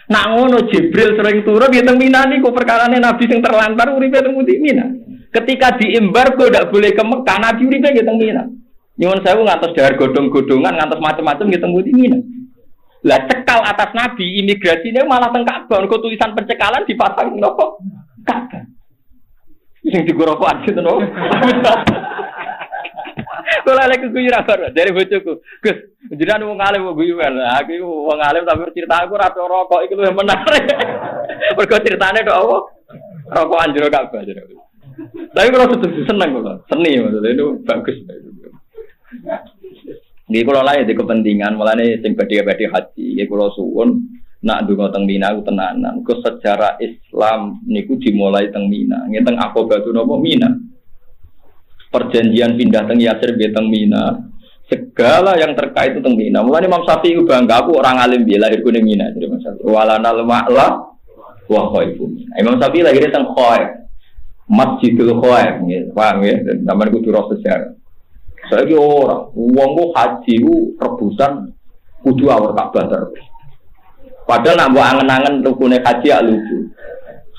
Nak ngono Jibril sering turun di teng Mina niku perkarane Nabi sing terlantar uripe teng Mina. Ketika diembargo ndak boleh ke Mekah, Nabi uripe nggih teng Mina. Nyuwun sewu ngantos dahar godhong-godhongan ngantos macam-macam nggih teng Mina. Lah cekal atas Nabi imigrasine malah teng Ka'bah, mergo tulisan pencekalan dipasang nopo? Ka'bah. Sing digorokokan gitu nopo. Kalau lagi guyu rabar dari bojoku, Gus, jenengan wong alim kok guyu kan. Aku wong alim tapi cerita aku rada rokok iku luwih menarik. Mergo ceritane tok apa? Rokok anjir kabeh. Tapi kalau seneng kula, seni maksudnya itu bagus. Nggih kula lae di kepentingan mulane sing badhe-badhe haji, nggih kula suwun nak ndonga teng Mina ku tenanan. Kok sejarah Islam niku dimulai teng Mina. Ngeten Aqabah napa Mina. Perjanjian pindah teng Yatsrib teng Mina. Segala yang terkait itu teng Mina. Mulane Imam Syafi'i bangga aku orang alim dia lahirku ning Mina. Jadi Imam Syafi'i walanal ma'la wa khaifu. Imam Syafi'i lahir teng Khaif. Masjidul Khaif nggih. Paham ya? Sampeyan kudu ro sejarah. Saiki ora wong kok haji ku rebutan kudu awal Ka'bah terus. Padahal nak mbok angen-angen rukune haji ya lucu.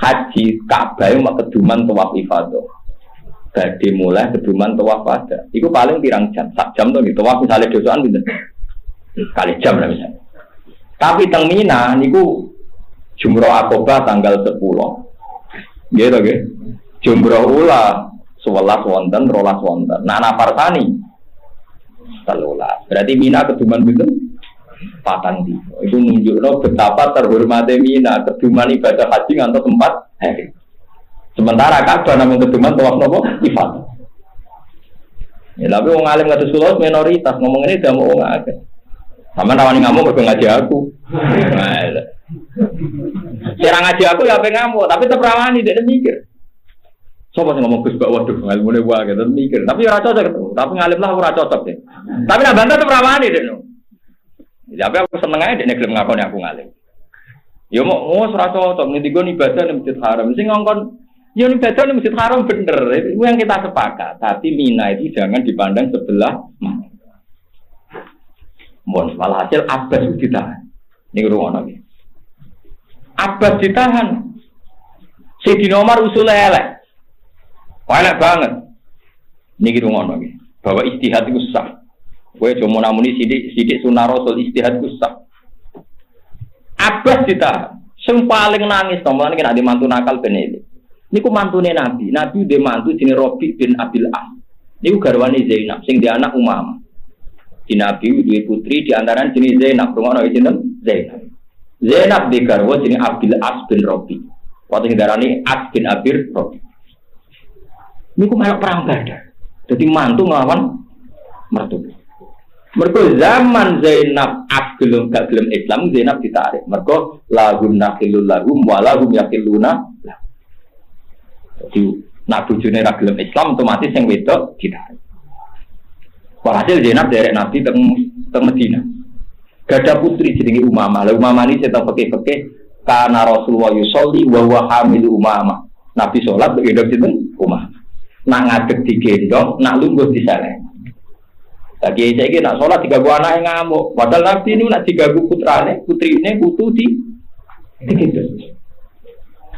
Haji Ka'bah itu mak keduman tawaf ifadah. Badhe mulai keduman tawaf pada. Iku paling pirang jam? Sak jam to gitu. Tawaf misale dosokan pinten? Kali jam lah misalnya. Tapi teng Mina niku Jumrah Aqabah tanggal 10. Nggih to nggih. Jumrah ula 11 wonten, 12 wonten. Nah nafarsani 13. Berarti Mina keduman pinten? Patang di. Itu menunjukno betapa terhormatnya Mina keduman ibadah haji ngantos 4 hari. Sementara Ka'bah namung keduman tawaf napa? Ifadah. Ya tapi wong alim kados kula minoritas ngomong ini dak mau wong akeh. Sampeyan rawani ngamuk mergo ngaji aku. Nah. Sira ngaji aku ya ape ngamuk, tapi tetep rawani dek mikir. Sopo sing ngomong Gus Bak waduh ilmune wae gitu mikir. Tapi ora cocok, tapi ngalim lah ora cocok deh. Tapi nak bantah tetep rawani dek. Tapi aku seneng aja dek gelem ngakoni aku ngalim. Ya mau ora cocok ngendiko ibadah ning Masjid Haram. Sing ngongkon ya ibadah ning Masjid Haram bener. Itu yang kita sepakat. Tapi Mina itu jangan dipandang sebelah mata. Mohon malah hasil Abbas ditahan. Ini ruang lagi. Abbas ditahan. Sayyidina Umar usulnya elek. Elek banget. Ini ruang lagi. Bahwa ijtihad itu sah. Gue cuma namuni sidik sunah Rasul ijtihad itu sah. Abbas ditahan. Yang paling nangis nomor ini kena dimantu nakal bener. Ini ku mantune Nabi. Nabi udah mantu jenis Rabi bin Abil As. Ini ku garwani Zainab. Sing dia anak Umamah. Di Nabi dua putri di antara jenis Zainab, rumah orang jeneng Zainab. Zainab di garwa jenis Abil As bin Rabi. Waktu darani As bin Abir Rabi. Ini ku melok perang Badar. Jadi mantu ngelawan mertu. Mergo zaman Zainab As gelem gak gelem Islam Zainab ditarik. Mergo lahum nakhilul lahum walahum yakhiluna. Jadi nak bojone ra gelem Islam otomatis sing wedok ditarik. Walhasil Zainab derek Nabi teng Medina. Gada putri jenenge Umamah. Lah Umamah ini cerita fikih-fikih karena Rasulullah yusolli wa huwa hamilu Umamah. Nabi salat begendong sinten? Umamah. Nak ngadeg digendong, nak lungguh diseleng. Lagi saiki nak salat diganggu anake ngamuk. Padahal Nabi ini nak diganggu putrane, putrine kudu digendong.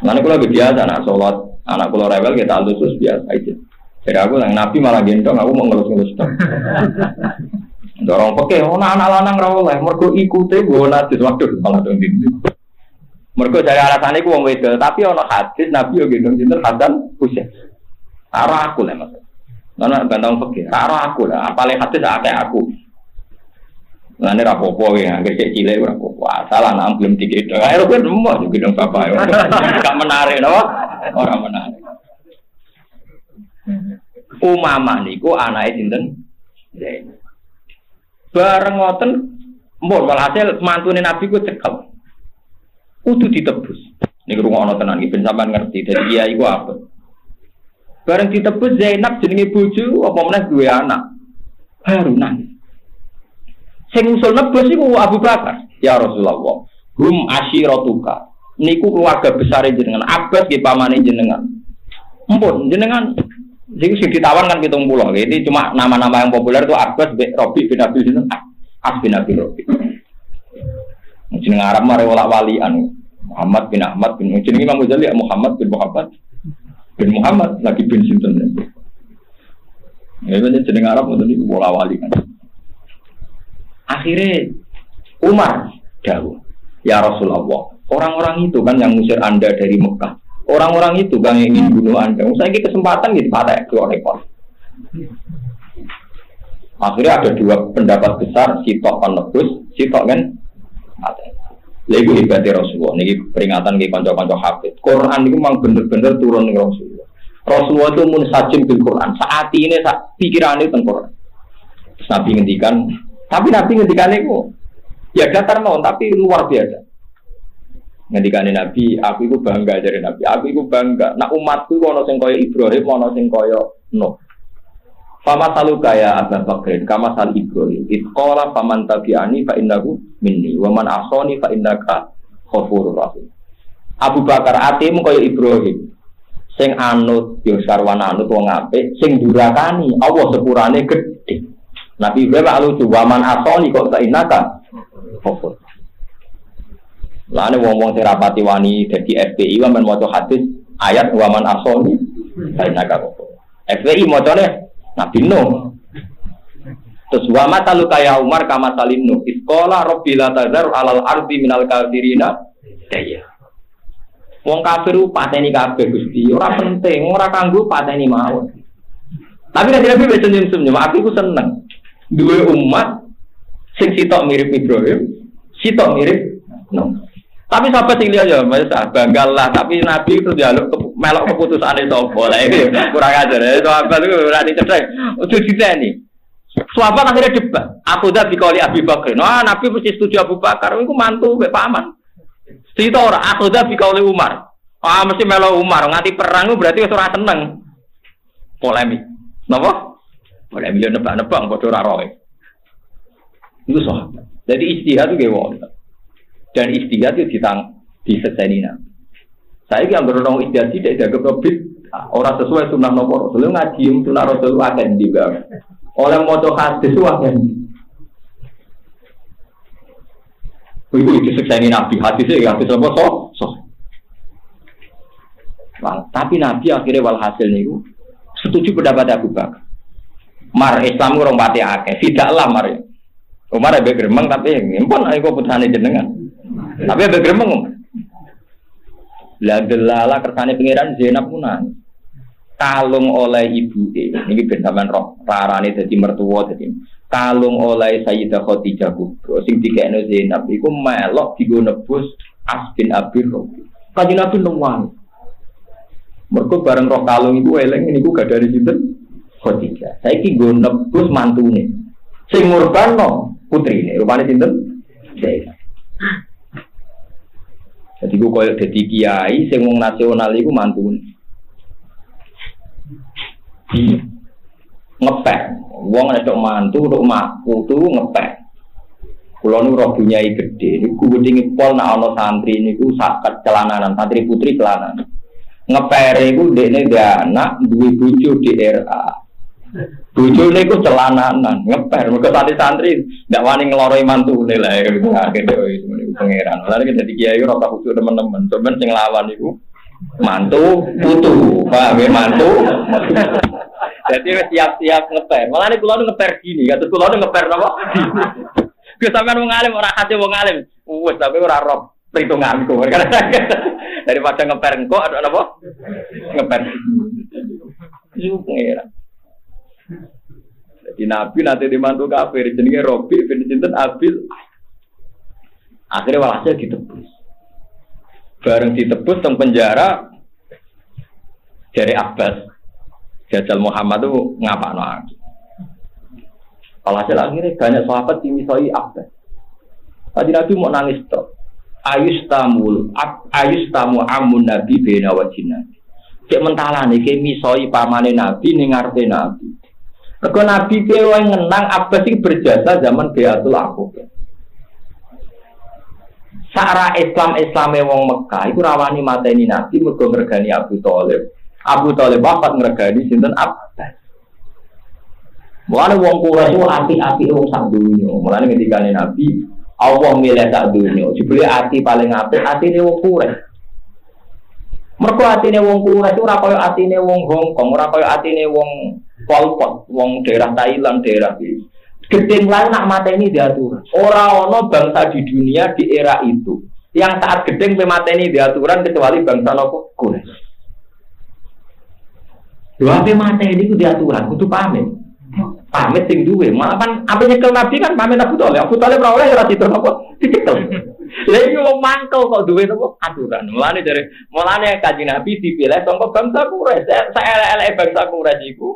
Lan kula biasa nak salat, anak kula rewel kita alus biasa aja. Jadi aku yang Nabi malah gendong, aku mau ngelus-ngelus dong. Dorong pakai, anak lanang rawoleh, mergo ikuti gue nadis, waduh malah dong dindi. Mergo dari alasannya aku mau wedel, tapi ono hadis Nabi yang gendong jinten Hasan Husain. Arah aku lah mas. Karena bantang pakai, arah aku lah. Apalagi hadis kayak aku. Nah ini rapopo ya, kayak cilik rapopo. Salah nam belum digendong. Ayo kan semua digendong bapak. Gak menarik, no? Orang menarik. Umamah niku anake sinten? Zainab. Bareng ngoten mbon walhasil mantune Nabi ku cekel. Kudu ditebus. Niku rungokno tenan iki ben sampean ngerti. Dadi iya iku apa? Bareng ditebus Zainab jenenge bojo apa meneh duwe anak. Baru nangis. Sing usul nebus iku Abu Bakar. Ya Rasulullah. Hum asyiratuka. Niku keluarga besar jenengan. Abbas nggih pamane jenengan. Mpun jenengan jadi sing ditawan kan 70. Ini cuma nama-nama yang populer itu Abbas bin Rabi bin Abil Sinten. As bin Abil Rabi. Jeneng Arab mare wali-walian. Muhammad bin Ahmad bin jeneng Imam Ghazali Muhammad bin Muhammad bin Muhammad lagi bin Sinten. Ya jeneng Arab itu wali-wali kan. Akhirnya Umar dawuh, "Ya Rasulullah, orang-orang itu kan yang ngusir Anda dari Mekah. Orang-orang itu kan yang ingin bunuh Anda. Saya ini kesempatan gitu pada dua rekor. Akhirnya ada dua pendapat besar, sitok kan nebus, sitok kan mati. Lagu ibadah Rasulullah. Ini peringatan ke kanca-kanca hafid. Quran itu memang benar-benar turun ke Rasulullah. Rasulullah itu munsajim bil Quran. Saat ini pikiran itu tentang Quran. Nabi ngendikan, tapi Nabi ngendikan itu ya datar mau, tapi luar biasa. Ngendikane Nabi, aku iku bangga dari Nabi. Aku iku bangga. Nak umatku ana sing kaya Ibrahim, ana sing kaya Nuh. Fama salu kaya Abu Bakrin, kama sal Ibrahim. Itqala faman tabi'ani fa innahu minni wa man asani fa innaka ghafurur rahim. Abu Bakar atimu kaya Ibrahim. Sing anut yo sarwan anut wong apik, sing durakani Allah sepurane gedhe. Nabi Ibrahim lucu, wa man asani kok fa innaka ghafur. Lane wong-wong sing rapati wani dadi FPI wa men maca hadis ayat wa man asani fa innaka ghafur. FPI macane Nabi Nuh. Terus wa matalu kaya Umar kama salim Nuh. Iskola rabbil tazar alal ardi minal kafirina daya. Wong kafir pateni kabeh Gusti, ora penting, ora kanggo pateni mawon. Tapi nek Nabi wis senyum-senyum, aku iku seneng. Duwe umat sing sitok mirip Ibrahim, sitok mirip Nuh. Tapi sahabat sing liya ya, bangga lah, tapi Nabi itu njaluk melok keputusane sapa. Lah iki kurang ajar. Sahabat itu ora dicedhek. Ojo diteni. Sahabat akhirnya debat. Aku dah dikali Abu Bakar. Nah, Nabi mesti setuju Abu Bakar. Iku mantu mek paman. Cerita ora aku dah dikali Umar. Ah mesti melo Umar. Nganti perang berarti wis ora seneng. Polemik. Napa? Polemik yo nebak-nebak padha ora roe. Itu sahabat. Jadi ijtihad itu wonten. Dan ijtihad itu diseseni Nabi. Saya yang berorong ijtihad tidak ada kebit. Orang sesuai sunnah nopo Rasul ngaji sunnah Rasul akan juga. Oleh moto hadis akan. Itu diseseni Nabi hadisnya hadis apa so. Tapi Nabi akhirnya walhasil niku setuju pendapat Abu Bakar. Mar Islam orang pati akeh, tidaklah mar. Umar abe gremeng tapi ngempon aku putrane jenengan. Tapi abe gremeng. Lah delala kersane pangeran Zainab kunan. Kalung oleh ibuke. Niki ben sampean roh rarane dadi mertua dadi. Kalung oleh Sayyidah Khadijah kubro sing dikekno Zainab iku melok digo nebus As bin Abi Rabi. Kanjeng Nabi nuwun. Mergo bareng roh kalung iku eling niku gak dari sinten Khadijah. Saiki go nebus mantune. Sing ngurbanno putrine, rupane sinten? Zainab. Jadi ku koyo dadi kiai sing wong nasional iku mantune. Ngepek. Wong nek mantu tok putu ngepek. Kula nu roh dunyai gedhe niku wedhinge pol nek ana santri niku saket celananan, santri putri celananan. Ngepere iku ndekne ndek anak duwe bojo DRA. Bojone iku celananan, ngeper mergo santri ndak wani ngloroi mantune lah akhire niku pangeran. Lah nek dadi kiai ora tak khusus teman-teman, sampeyan sing lawan iku mantu putu, paham ya mantu. Jadi siap-siap ngeper. Malah nek kula ngeper gini, kados kula ngeper napa? Ku sampean wong alim ora kate wong alim. Wes tapi ora roh perhitunganku. Daripada ngeper engko ada napa? Ngeper. Iku pangeran. Jadi Nabi nanti dimantu kafir jenenge Robi bin sinten Abil. Akhirnya walhasil ditebus. Bareng ditebus teng penjara dari Abbas. Jajal Muhammad itu ngapakno aku. Walhasil akhirnya banyak sahabat dimisoi Abbas. Tadi Nabi mau nangis tok. Ayustamu amun Nabi bena wajina. Cek mentalane ke misoi pamane Nabi ning ngarepe Nabi. Mergo Nabi dhewe ngenang Abbas iki berjasa zaman Baiatul Aqabah. Sara Islame wong Mekah iku rawani mateni Nabi mergo ngregani Abu Thalib. Abu Thalib wafat ngregani sinten Abbas. Mulane wong Quraisy api-api wong sak donya. Mulane ketikane Nabi Allah milih sak donya. Jebule ati paling apik atine wong Quraisy. Mergo atine wong Quraisy ora kaya atine wong Hong Kong, ora kaya atine wong Pol Pot, wong daerah Thailand, daerah iki. Gedeng lan nak mateni diatur. Ora ana bangsa di dunia di era itu yang saat gedeng pemateni diaturan kecuali bangsa nopo Quraisy. Dua pemateni ku diaturan kudu pamit. Pamit sing duwe, malah kan apa nyekel Nabi kan pamit Abu Thalib. Abu Thalib ora oleh ora ditur napa dicekel. Lha iki wong mangkel kok duwe napa aturan. Mulane Kanjeng Nabi dipilih saka bangsa Quraisy. Saelek-eleke bangsa Quraisy iku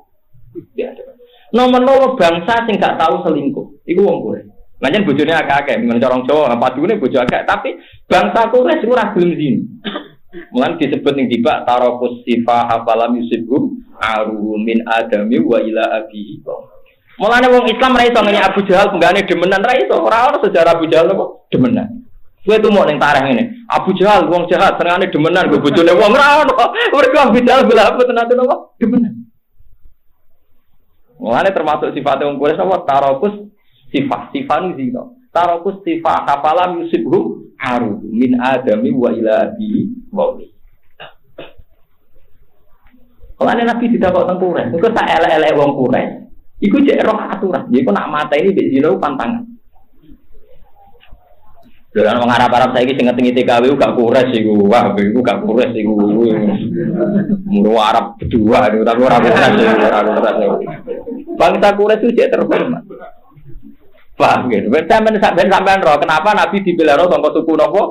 nomor bangsa sing gak tahu selingkuh. Iku wong Quraisy. Lanjut bojone akeh-akeh, mencorong Jawa, padune bojo akeh, tapi bangsa Quraisy ora gelem zina. Mulan disebut ning dibak tarakus sifah hafalam yusibhum aru min adami wa ila abihi. Mulane wong Islam ra iso ngenyak Abu Jahal penggane demenan ra iso, ora ono sejarah Abu Jahal kok demenan. Kowe tuh mau ning tareh ngene. Abu Jahal wong jahat senengane demenan go bojone wong ra ono. Mergo Abu Jahal bela apa tenan apa demenan. Mulane termasuk sifat wong Quraisy apa tarakus sifat zina. Tarakus sifat hafalam yusibhum aru min adami wa ila abihi wa. Mulane Nabi didakok teng Quraisy, engko sak elek-elek wong Quraisy. Iku cek roh aturan. Iku nak mata ini mbek zina pantangan. Dalam wong Arab-Arab saiki sing ngetingi TKW gak Quraisy iku. Wah, iku gak Quraisy iku. Muru Arab berdua niku tapi ora Quraisy. Bangsa Quraisy itu cek terhormat. Paham gitu. Sampean roh kenapa Nabi dibelano sangka suku napa?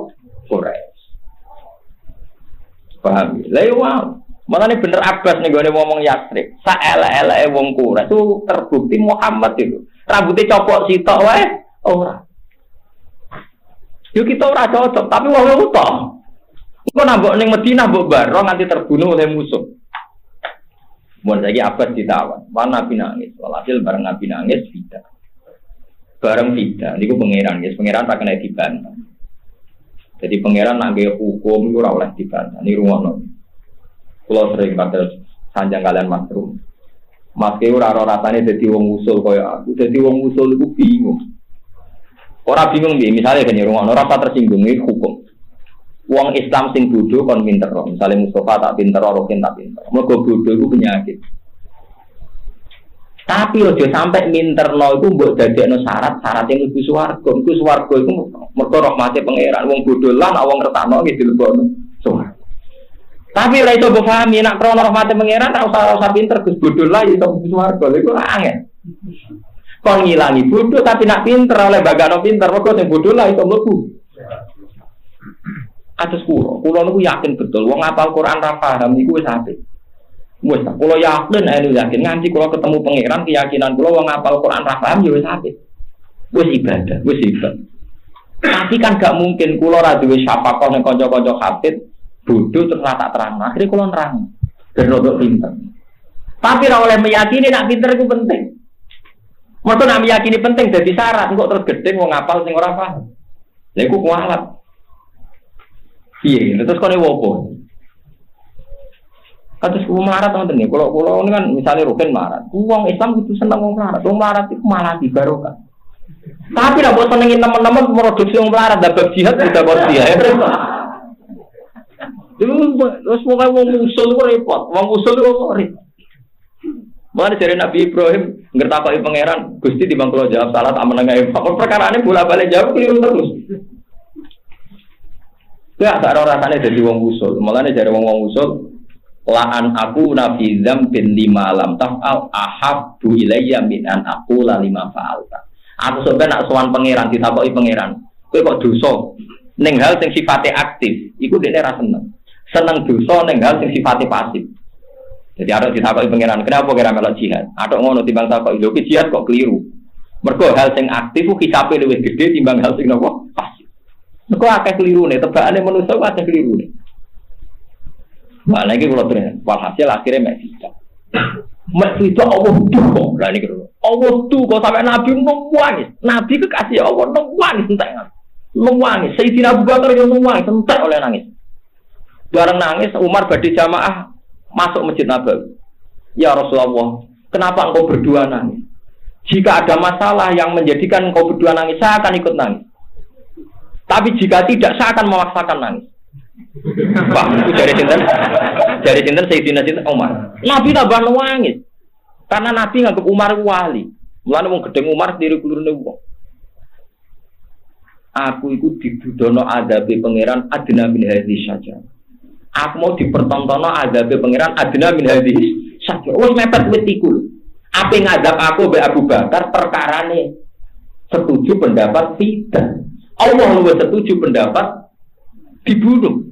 Quraisy. Paham. Lah iya. Makanya bener Abbas nih gue ngomong Yasrib. Saelek-elek wong Quraisy itu terbukti Muhammad itu. Rambutnya copok sitok wae ora. Yo kita ora cocok, tapi wong utuh. Engko nambok ning Madinah mbok baro nganti terbunuh oleh musuh. Mun saiki Abbas ditawan, mana Nabi nangis. Walhasil bareng Nabi nangis tidak. Bareng tidak, niku pangeran, guys. Pangeran tak kena dibantah. Jadi pangeran nak nggih hukum iku ora oleh dibantah. Ni rumono. Kalau sering kata sanjang kalian masrum, mas kau raro rasanya jadi wong usul kaya aku, jadi wong usul itu bingung. Orang bingung nih, misalnya kan orang rasa tersinggung ini hukum. Wong Islam sing bodoh kon pinter, misalnya Mustafa tak pinter, Rokin tak pinter. Mereka bodoh itu penyakit. Tapi ojo sampai minter lo itu buat dadekno syarat yang lebih swarga. Itu swarga itu mereka rahmate pangeran. Wong bodoh lah, wong ngertakno gitu lebokno swarga. Tapi ora iso mbok pahami nek krono rahmate pangeran ora usah pinter Gus bodoh lah iso swarga iku angel. Kon ngilangi bodoh tapi nak pinter oleh bagano pinter mergo sing bodoh lah iso mlebu. Atus kula niku yakin betul wong hafal Quran ra paham iku wis apik. Wis kula yakin nganti kula ketemu pangeran keyakinan kula wong hafal Quran ra paham ya wis apik. Wis ibadah, wis ibadah. Tapi kan gak mungkin kula ra duwe syafaqah ning kanca-kanca hafid bodoh terus tak terang, akhirnya kalau nerang berrodok pinter. Tapi kalau oleh meyakini nak pinter itu penting. Mereka nak meyakini penting jadi syarat. Kok terus gede mau ngapal sing ora paham. Lha iku kualat. Iya, terus kene wopo. Kados ku melarat ngoten niku. Kalau ini kan misalnya Rukin melarat. Wong Islam itu seneng wong melarat. Wong melarat itu malah dibarokah. Tapi nek mbok senengin teman-teman produksi wong melarat dapat jihad tidak kok dia. Terus pokoknya wong usul itu repot, wong usul itu repot. Mana dari Nabi Ibrahim ngertapai pangeran, Gusti di bangkulo jawab salah tak menengah. Perkara ini bola balik jawab keliru terus. Gak ada rasanya jadi wong usul. Malah dari wong usul, laan aku Nabi Zambin lima alam tafal ahabbu ilayya min an aku la lima faalta. Aku sebenarnya nak sowan pangeran ditakoki pangeran. Kowe kok dosa ning hal sing sifatnya aktif, iku dekne ra seneng. Seneng dosa ning hal sing sifatnya pasif. Jadi ada ditakoki pangeran, kenapa kira melok jihad? Ada ngono timbang takoki lho ki jihad kok keliru. Mergo hal sing aktif ku hisabe luwih gede timbang hal sing nopo? Pasif. Mergo akeh kelirune, tebakane manusa akeh kelirune. Wah, lagi kula terus walhasil akhirnya mek tidak. Mek tidak Allah tuh. Lah niki lho. Allah tuh kok sampai Nabi nangis. Nabi kekasih Allah nangis entek. Nangis. Sayyidina Abu Bakar yo nangis entek oleh nangis. Bareng nangis, Umar badhe jamaah masuk Masjid Nabawi. Ya Rasulullah, kenapa engkau berdua nangis? Jika ada masalah yang menjadikan engkau berdua nangis, saya akan ikut nangis. Tapi jika tidak, saya akan memaksakan nangis. Pak, itu dari sinten Sayyidina Umar. Nabi tambah nangis. Karena Nabi nganggep Umar wali. Mulane wong gedeng Umar sendiri kulurune wong. Aku iku dibudono adabe pangeran adna min hadhihi syajar. Aku mau dipertontono adabe pangeran adna min hadhihi syajar. Wis mepet wit iku. Ape ngadap aku mbek Abu Bakar perkarane setuju pendapat tidak. Allah luwih setuju pendapat dibunuh.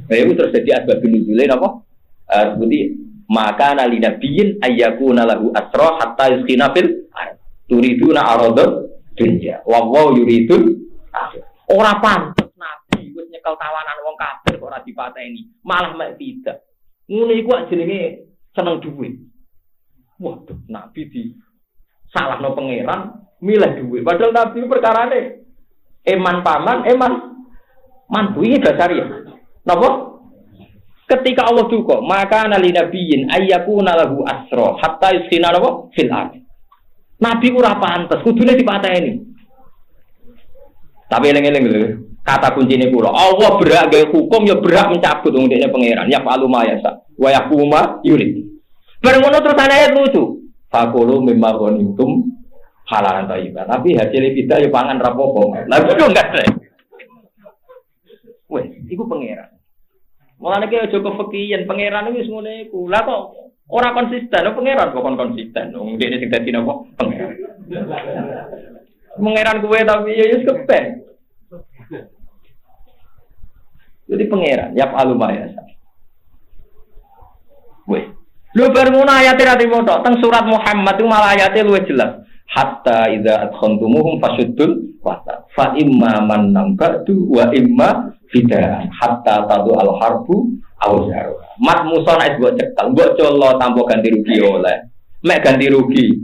Itu terjadi asbab nuzule napa? Seperti maka nali nabiyin ayyakuna lahu asra hatta yuskina fil ard. Turiduna aradad dunya. Wallahu yuridul akhirah. Ora pantes nabi wis nyekel tawanan wong kafir kok ora dipateni, malah mek tidak. Ngene iku jenenge seneng dhuwit. Waduh, nabi di salahno pangeran milih dhuwit. Padahal nabi perkarane eman paman, mantu iki dasar ya. Napa? Ketika Allah duka, maka nali nabiyin ayyakuna lahu asra hatta yuskina napa fil ardh. Nabi ora pantes kudune dipateni. Tapi eling-eling lho, kata kuncine kula, Allah berhak gawe hukum ya berhak mencabut wong dekne pangeran. Ya falu mayasa wa yaquma yurid. Bareng ngono terus ayat lucu. Faqulu mimma ghanimtum halalan thayyiban. Tapi hasil kita ya pangan rapopo. Lah kudu enggak sih. Wes, iku pangeran. Mulane ki aja kefikiran pangeran iki wis ngene iku. Lah kok ora konsisten, pangeran kok konsisten. Wong dekne sing dadi napa? Pangeran. Pangeran kuwe tapi ya wis kepen. Jadi pangeran, ya falu mayasa. Wes. Lho bar ngono ayate ra dimoto, teng surat Muhammad itu malah ayate luwih jelas. Hatta idza adkhantumuhum fashuddul wata. Fa imma man ba'du wa imma fidaan hatta tadu al harbu awzar. Mat Musa nek mbok cekal, mbok colo tanpa ganti rugi oleh. Mek ganti rugi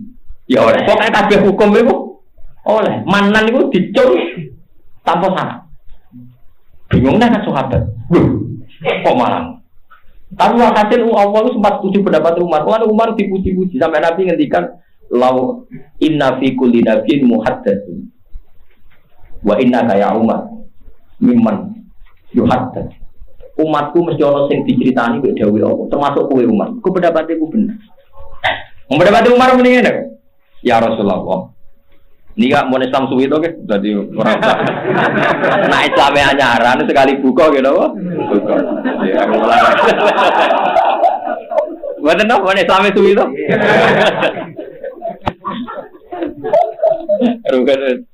ya oleh. Pokoke kabeh hukum iku oleh. Manan iku dicul tanpa syarat. Bingung kan sahabat. Kok malah. Tapi hasil Allah itu sempat setuju pendapat Umar. Umar dipuji-puji sampai Nabi ngendikan lau inna fi kulli nabiyyin muhaddatsun wa innaka ya Umar mimman yuhaddat. Umatku mesti ana sing diceritani mek dawuh Allah, termasuk kowe Umar. Ku pendapatku ku bener. Pendapat Umar mendingan ya? Ya Rasulullah. Nika mau Islam suwi to ke dadi ora usah. Nah Islame anyaran sekali buka gitu apa? Buka. Ya mulai. Mboten no mau Islame suwi to. Rugen.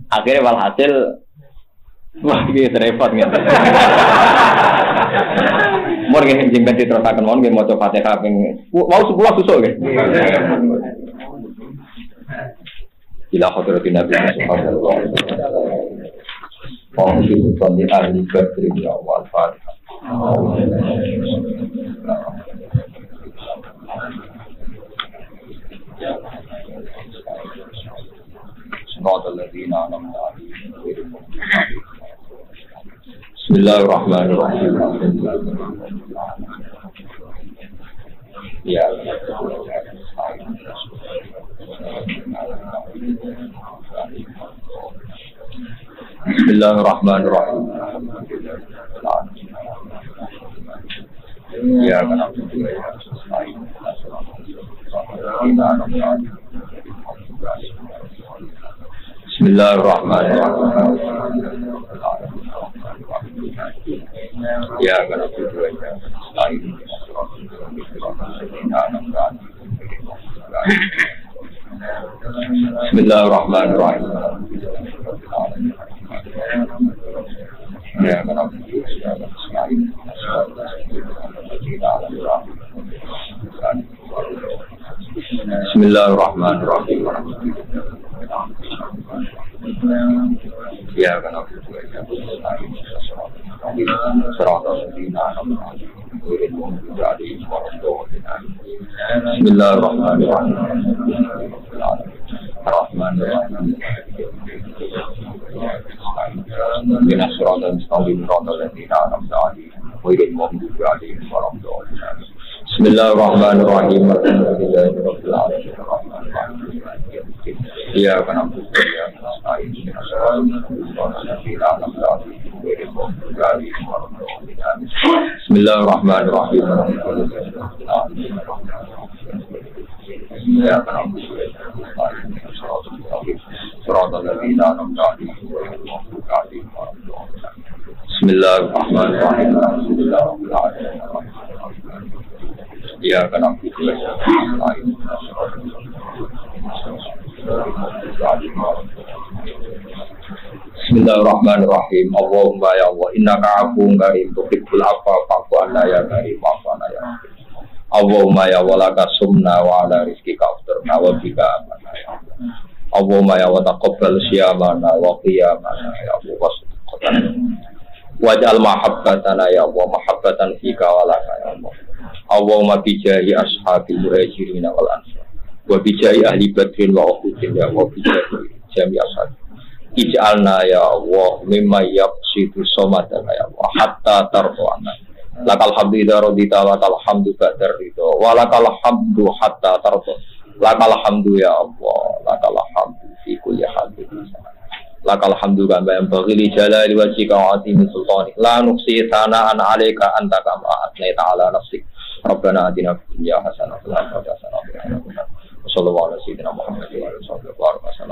Akhirnya walhasil wah iki repot gitu. Mun nggih jenengan diterusaken mon nggih maca Fatihah ping wau 10 susuk nggih. Ila hadratin Nabi sallallahu alaihi wasallam. Wa salli ahli badri ya wal Fatihah. Bismillahirrahmanirrahim. Ya. Bismillahirrahmanirrahim. Ya kana Bismillahirrahmanirrahim. Ya kana Bismillahirrahmanirrahim. Ya kana Bismillahirrahmanirrahim. Ya kana Bismillahirrahmanirrahim. Ar-Rahmanir-Rahim. Bina suratul mustaqim suratul ladzina an'amta 'alaihim ghairil maghdubi 'alaihim waladdallin. Bismillahirrahmanirrahim. Alhamdulillahirabbil alamin. Ya kana Bismillahirrahmanirrahim. Ya kana Bismillahirrahmanirrahim. Ya kana Bismillahirrahmanirrahim. Allahumma ya Allah innaka afuwwun karim tuhibbul afwa fa'fu anna ya karim wa'fu anna ya. Allahumma ya walaka sumna wa ala rizqika aftarna wa bika amana ya Allah. Allahumma ya wa taqabbal siyamana wa qiyamana ya Allah wasqatana. Waj'al mahabbatana ya Allah mahabbatan fika wa laka ya Allah. Allahumma bijahi ashabil muhajirin wal ansar. Wa bijahi ahli badrin wa uhudin ya Allah bijahi jami ashab. Ij'alna ya Allah mimma yaqsidu somadana ya Allah hatta tarfa'ana. Lakal hamdu idza radita wa lakal hamdu ba'da ridha wa lakal hamdu hatta tarda. Lakal hamdu ya Allah, lakal hamdu fi kulli halin. Lakal hamdu kama yanbaghi li jalali wajhika wa 'azimi sultanik. La nuqsi sana'an 'alaika anta kama athnayta 'ala nafsik. Rabbana atina fid dunya hasanah wa fil akhirati hasanah wa qina adzabannar. Sallallahu alaihi wa sallam Muhammad wa alihi wa sahbihi wa sallam.